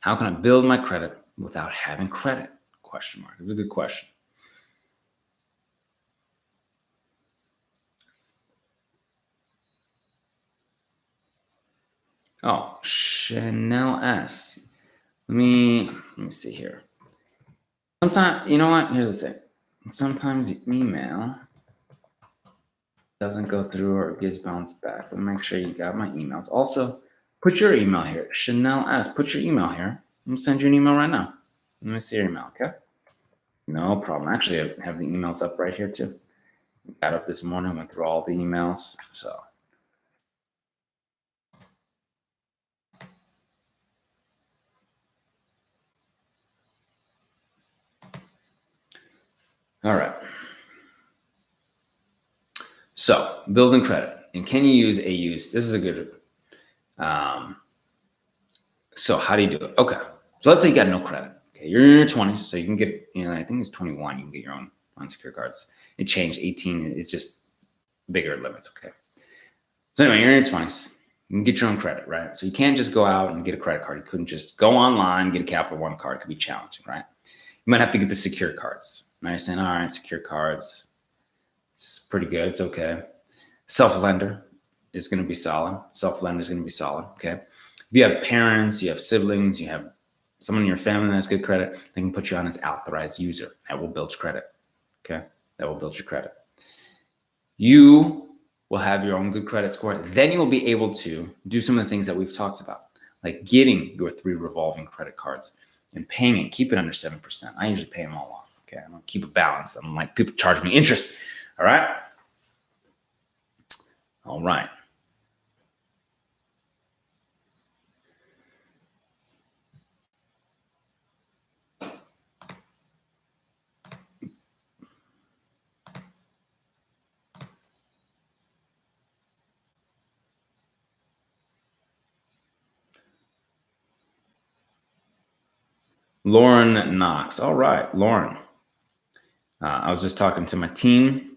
How can I build my credit without having credit? Question mark. It's a good question. Oh, Chanel S. Let me see here. Sometimes, you know what? Here's the thing. Sometimes the email doesn't go through or gets bounced back. Let me make sure you got my emails. Also, put your email here. Chanel S. Put your email here. I'm going to send you an email right now. Let me see your email, okay? No problem. Actually, I have the emails up right here, too. Got up this morning, went through all the emails. So, all right. So, building credit. And can you use a use? This is a good. So, how do you do it? Okay. So, let's say you got no credit. Okay. You're in your 20s. So, you can get, I think it's 21. You can get your own unsecured cards. It changed. 18 is just bigger limits. Okay. So, anyway, you're in your 20s. You can get your own credit, right? So, you can't just go out and get a credit card. You couldn't just go online, get a Capital One card. It could be challenging, right? You might have to get the secured cards. Now you're saying, all right, secured cards. It's pretty good. It's okay. Self-lender is going to be solid. Self-lender is going to be solid. Okay. If you have parents, you have siblings, you have someone in your family that has good credit, they can put you on as authorized user. That will build your credit. Okay. That will build your credit. You will have your own good credit score. Then you will be able to do some of the things that we've talked about, like getting your 3 revolving credit cards and paying it. Keep it under 7%. I usually pay them all off. Okay. I don't keep it balanced. I'm like, people charge me interest. All right. All right. Lauren Knox. All right, Lauren. I was just talking to my team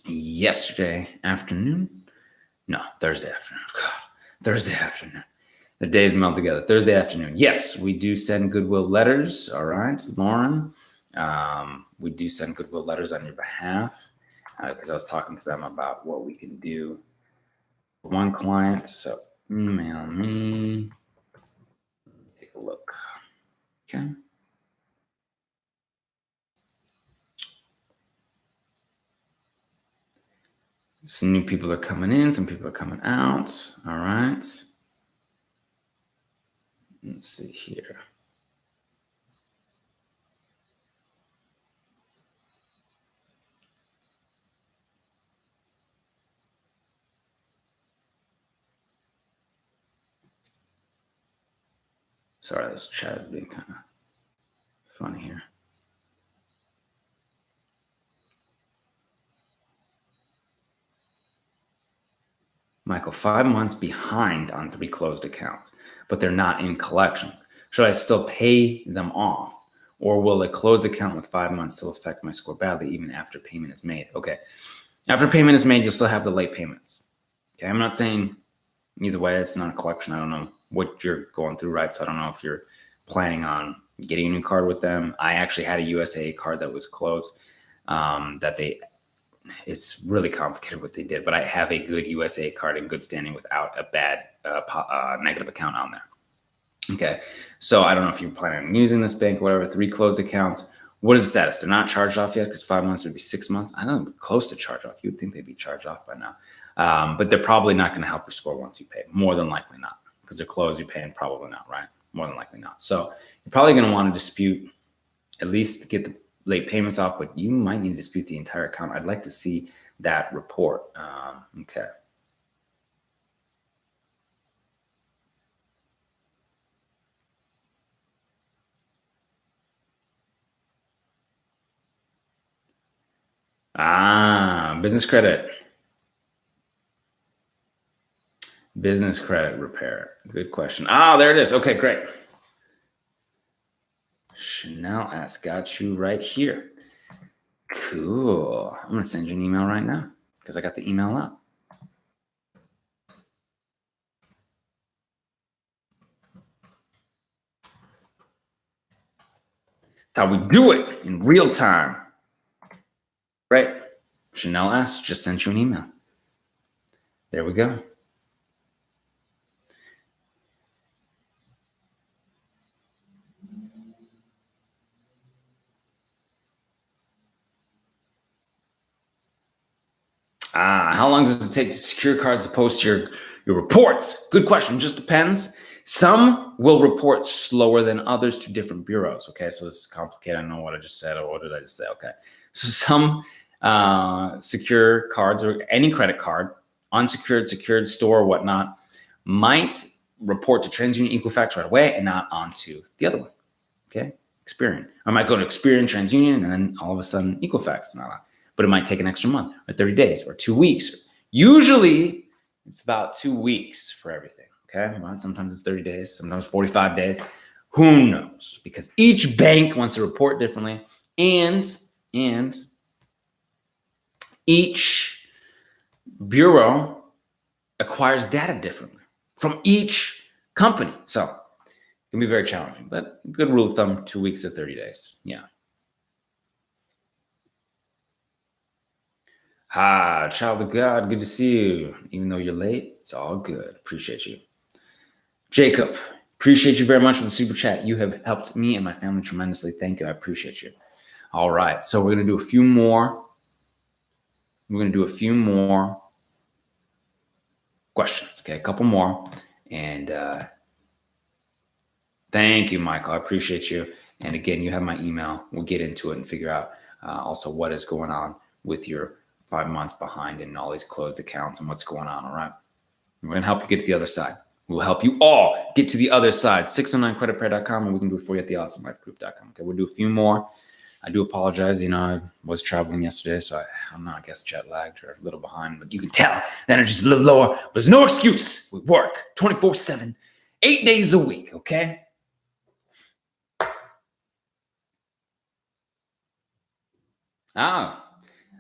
yesterday afternoon. No, Thursday afternoon. God, Thursday afternoon. The days meld together. Thursday afternoon. Yes, we do send goodwill letters. All right, Lauren. We do send goodwill letters on your behalf because I was talking to them about what we can do for one client. So email me. Take a look. Okay. Some new people are coming in. Some people are coming out. All right. Let's see here. Sorry, this chat is being kind of funny here. Michael, 5 months behind on 3 closed accounts, but they're not in collections. Should I still pay them off? Or will a closed account with 5 months still affect my score badly even after payment is made? Okay. After payment is made, you'll still have the late payments. Okay. I'm not saying either way, it's not a collection. I don't know what you're going through, right? So I don't know if you're planning on getting a new card with them. I actually had a USA card that was closed it's really complicated what they did, but I have a good USA card in good standing without a bad negative account on there. Okay. So I don't know if you're planning on using this bank or whatever, 3 closed accounts. What is the status? They're not charged off yet because 5 months would be 6 months. I don't know, close to charge off. You would think they'd be charged off by now. But they're probably not going to help your score once you pay. More than likely not, because they're closed, you're paying probably not, right? More than likely not. So you're probably going to want to dispute, at least get the late payments off, but you might need to dispute the entire account. I'd like to see that report. Okay. Business credit. Business credit repair. Good question. There it is. Okay, great. Chanel S. Got you right here. Cool. I'm going to send you an email right now because I got the email up. That's how we do it in real time. Right. Chanel S. Just sent you an email. There we go. How long does it take to secure cards to post your reports? Good question. Just depends. Some will report slower than others to different bureaus. Okay, so it's complicated. I know what I just said, or what did I just say? Okay, so some secure cards or any credit card, unsecured, secured, store, or whatnot, might report to TransUnion Equifax right away and not onto the other one. Okay, Experian. I might go to Experian, TransUnion, and then all of a sudden Equifax is not on. But it might take an extra month or 30 days or 2 weeks. Usually it's about 2 weeks for everything. Okay. Well, sometimes it's 30 days, sometimes 45 days. Who knows? Because each bank wants to report differently, and each bureau acquires data differently from each company. So it can be very challenging, but good rule of thumb, 2 weeks to 30 days. Yeah. Hi, child of God. Good to see you. Even though you're late, it's all good. Appreciate you. Jacob, appreciate you very much for the super chat. You have helped me and my family tremendously. Thank you. I appreciate you. All right. So we're going to do a few more. We're going to do a few more questions. Okay. A couple more. And thank you, Michael. I appreciate you. And again, you have my email. We'll get into it and figure out also what is going on with your 5 months behind in all these closed accounts and what's going on. All right. We're going to help you get to the other side. We'll help you all get to the other side. 609creditrepair.com, and we can do it for you at the awesomelifegroup.com. Okay, we'll do a few more. I do apologize. I was traveling yesterday, so I'm not, I guess, jet lagged or a little behind, but you can tell the energy's a little lower. But there's no excuse. We work 24/7, 8 days a week, okay?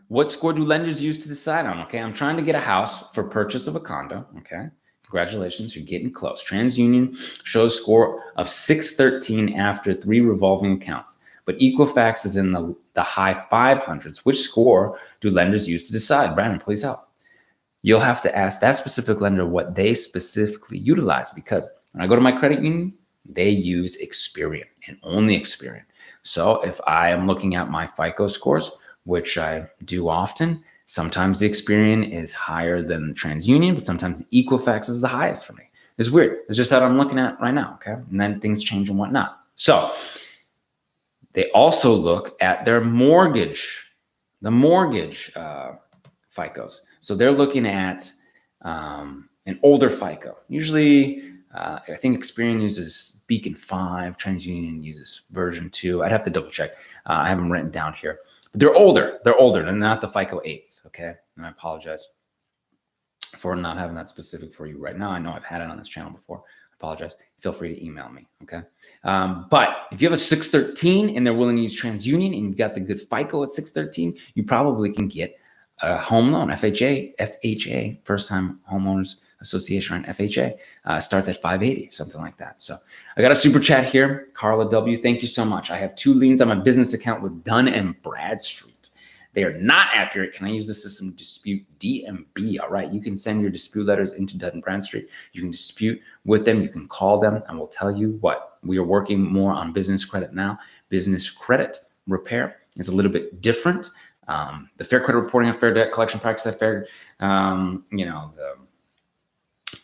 What score do lenders use to decide on? Okay, I'm trying to get a house for purchase of a condo, okay? Congratulations, you're getting close. TransUnion shows score of 613 after 3 revolving accounts, but Equifax is in the high 500s. Which score do lenders use to decide? Brandon, please help. You'll have to ask that specific lender what they specifically utilize, because when I go to my credit union, they use Experian and only Experian. So if I am looking at my FICO scores, which I do often, sometimes the Experian is higher than TransUnion, but sometimes the Equifax is the highest for me. It's weird. It's just that I'm looking at right now, okay? And then things change and whatnot. So they also look at their mortgage, the mortgage FICOs. So they're looking at an older FICO. Usually, I think Experian uses Beacon 5, TransUnion uses version 2. I'd have to double check. I have them written down here. But they're older. They're older. They're not the FICO 8s, okay? And I apologize for not having that specific for you right now. I know I've had it on this channel before. I apologize. Feel free to email me, okay? But if you have a 613 and they're willing to use TransUnion and you've got the good FICO at 613, you probably can get a home loan. FHA, First Time Homeowners Association, and FHA starts at 580, something like that. So I got a super chat here. Carla W, thank you so much. I have 2 liens on my business account with Dun & Bradstreet. They are not accurate. Can I use the system to dispute DMB? All right, you can send your dispute letters into Dun & Bradstreet. You can dispute with them. You can call them, and we'll tell you what. We are working more on business credit now. Business credit repair is a little bit different. The Fair Credit Reporting and Fair Debt Collection Practice Act, the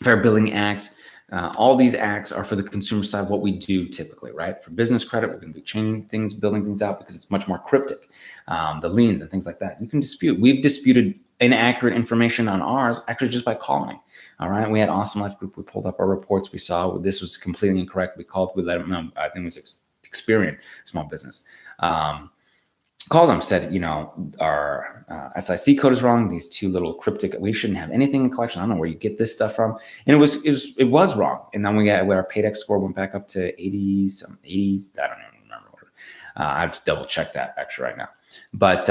Fair Billing Act, all these acts are for the consumer side, what we do typically, right? For business credit, we're going to be changing things, building things out because it's much more cryptic. The liens and things like that, you can dispute. We've disputed inaccurate information on ours actually just by calling. All right, we had Awesome Life Group. We pulled up our reports. We saw this was completely incorrect. We called. We let them know. I think it was Experian small business. Called them, said, our SIC code is wrong. These 2 little cryptic, we shouldn't have anything in collection. I don't know where you get this stuff from. And it was wrong. And then our Paydex score went back up to 80s. I don't even remember what I have to double check that actually right now. But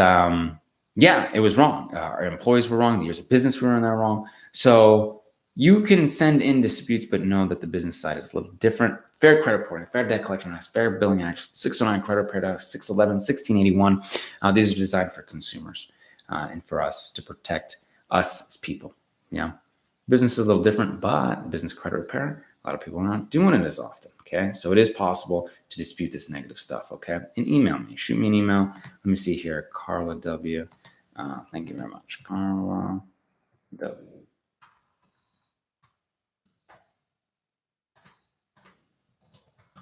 yeah, it was wrong. Our employees were wrong. The years of business we were in there wrong. So you can send in disputes, but know that the business side is a little different. Fair Credit Reporting, Fair Debt Collection Act, Fair Billing Act, 609 Credit Repair Act, 611, 1681. These are designed for consumers and for us to protect us as people. Business is a little different, but business credit repair, a lot of people are not doing it as often. Okay, so it is possible to dispute this negative stuff. Okay, and email me, shoot me an email. Let me see here, Carla W. Thank you very much, Carla W.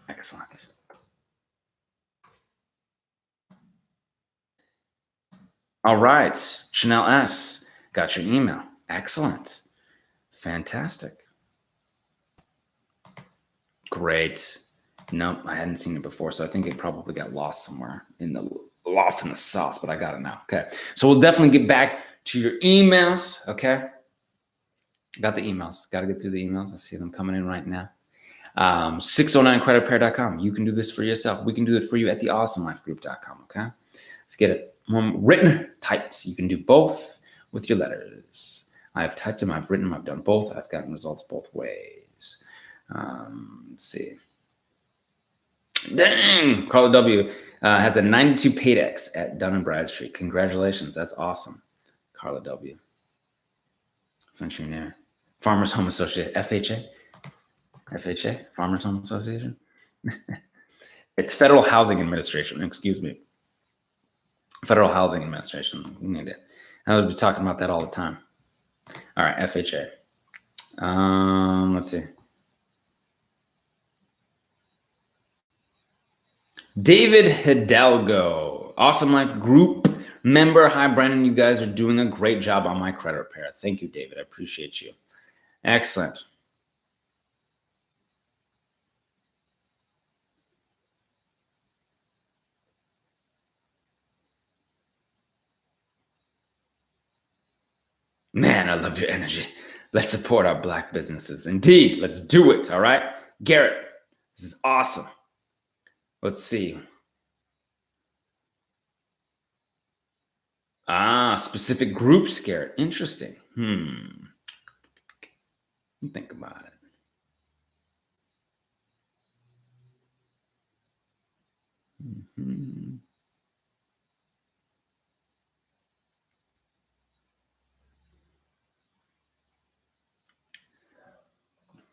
Excellent. All right, Chanel S. Got your email. Excellent. Fantastic. Great. Nope, I hadn't seen it before, so I think it probably got lost somewhere in the sauce, but I got it now. Okay, so we'll definitely get back to your emails. Okay, got the emails. Got to get through the emails. I see them coming in right now. 609creditrepair.com. You can do this for yourself. We can do it for you at theawesomelifegroup.com. Okay, let's get it written, typed. You can do both with your letters. I have typed them. I've written them. I've done both. I've gotten results both ways. Let's see. Dang, Carla W has a 92 Paydex at Dun & Bradstreet. Congratulations. That's awesome. Carla W. Sent you there. Farmers Home Association. FHA? FHA? Farmers Home Association? It's Federal Housing Administration. Excuse me. Federal Housing Administration. We need it. I would be talking about that all the time. All right, FHA. Let's see. David Hidalgo, Awesome Life Group member. Hi, Brandon. You guys are doing a great job on my credit repair. Thank you, David. I appreciate you. Excellent. Man, I love your energy. Let's support our Black businesses. Indeed, let's do it. All right, Garrett, this is awesome. Let's see. Specific groups, Garrett. Interesting. Think about it.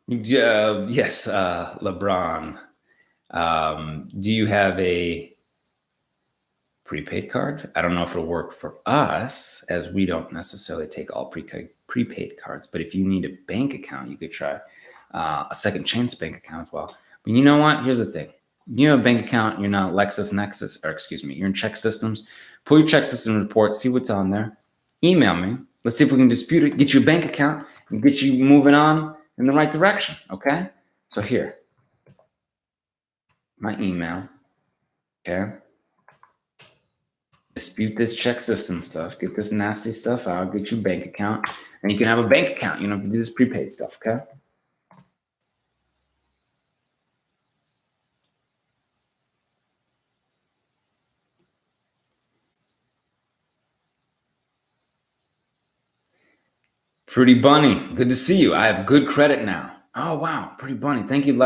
Yes, LeBron. Do you have a prepaid card? I don't know if it'll work for us, as we don't necessarily take all prepaid cards. But if you need a bank account, you could try a second chance bank account as well. But you know what? Here's the thing. You have a bank account, you're not LexisNexis, or excuse me, you're in Check Systems. Pull your Check System report, see what's on there. Email me. Let's see if we can dispute it, get you a bank account, and get you moving on in the right direction, okay? So here, my email, okay? Dispute this Check System stuff, get this nasty stuff out, get you a bank account, and you can have a bank account. You don't have to do this prepaid stuff, okay? Pretty Bunny, good to see you. I have good credit now. Oh, wow, Pretty Bunny. Thank you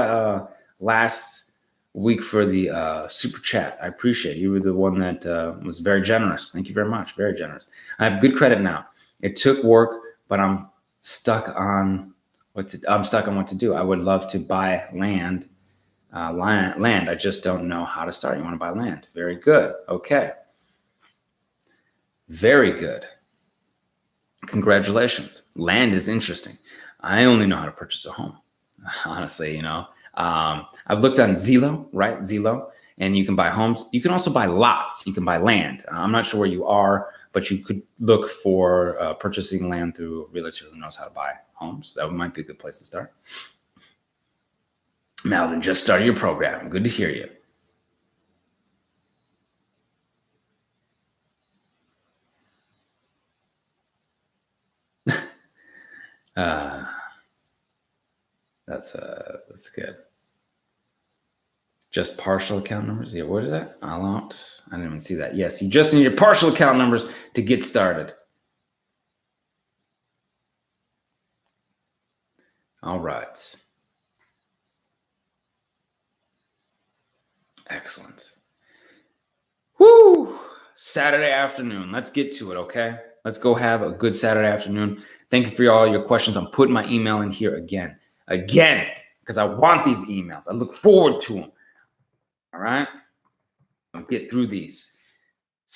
last week for the super chat. I appreciate it. You were the one that was very generous. Thank you very much. Very generous. I have good credit now. It took work, but I'm stuck on what to do. I would love to buy land. I just don't know how to start. You want to buy land? Very good. Okay. Very good. Congratulations. Land is interesting. I only know how to purchase a home. Honestly, I've looked on Zillow, right? Zillow, and you can buy homes. You can also buy lots. You can buy land. I'm not sure where you are, but you could look for purchasing land through a realtor who knows how to buy homes. That might be a good place to start. Melvin, just started your program. Good to hear you. That's good. Just partial account numbers. Yeah, what is that? I didn't even see that. Yes, you just need your partial account numbers to get started. All right. Excellent. Woo! Saturday afternoon. Let's get to it, okay? Let's go have a good Saturday afternoon. Thank you for all your questions. I'm putting my email in here again, because I want these emails. I look forward to them. All right? I'll get through these.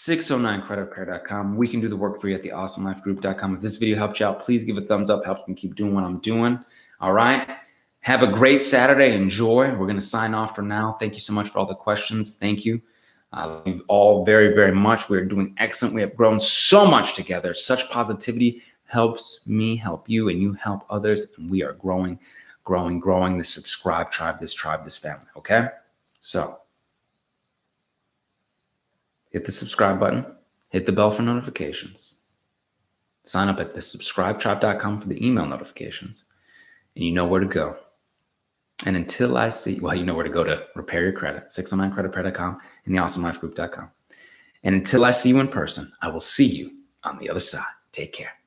609creditrepair.com. We can do the work for you at theawesomelifegroup.com. If this video helped you out, please give a thumbs up. Helps me keep doing what I'm doing. All right. Have a great Saturday. Enjoy. We're going to sign off for now. Thank you so much for all the questions. Thank you. I love you all very, very much. We're doing excellent. We have grown so much together. Such positivity helps me help you, and you help others. And we are growing the subscribe tribe, this family. Okay. So hit the subscribe button, hit the bell for notifications, sign up at thesubscribetribe.com for the email notifications, and you know where to go. And until I see, well, you know where to go to repair your credit, 609creditrepair.com and theawesomelifegroup.com. And until I see you in person, I will see you on the other side. Take care.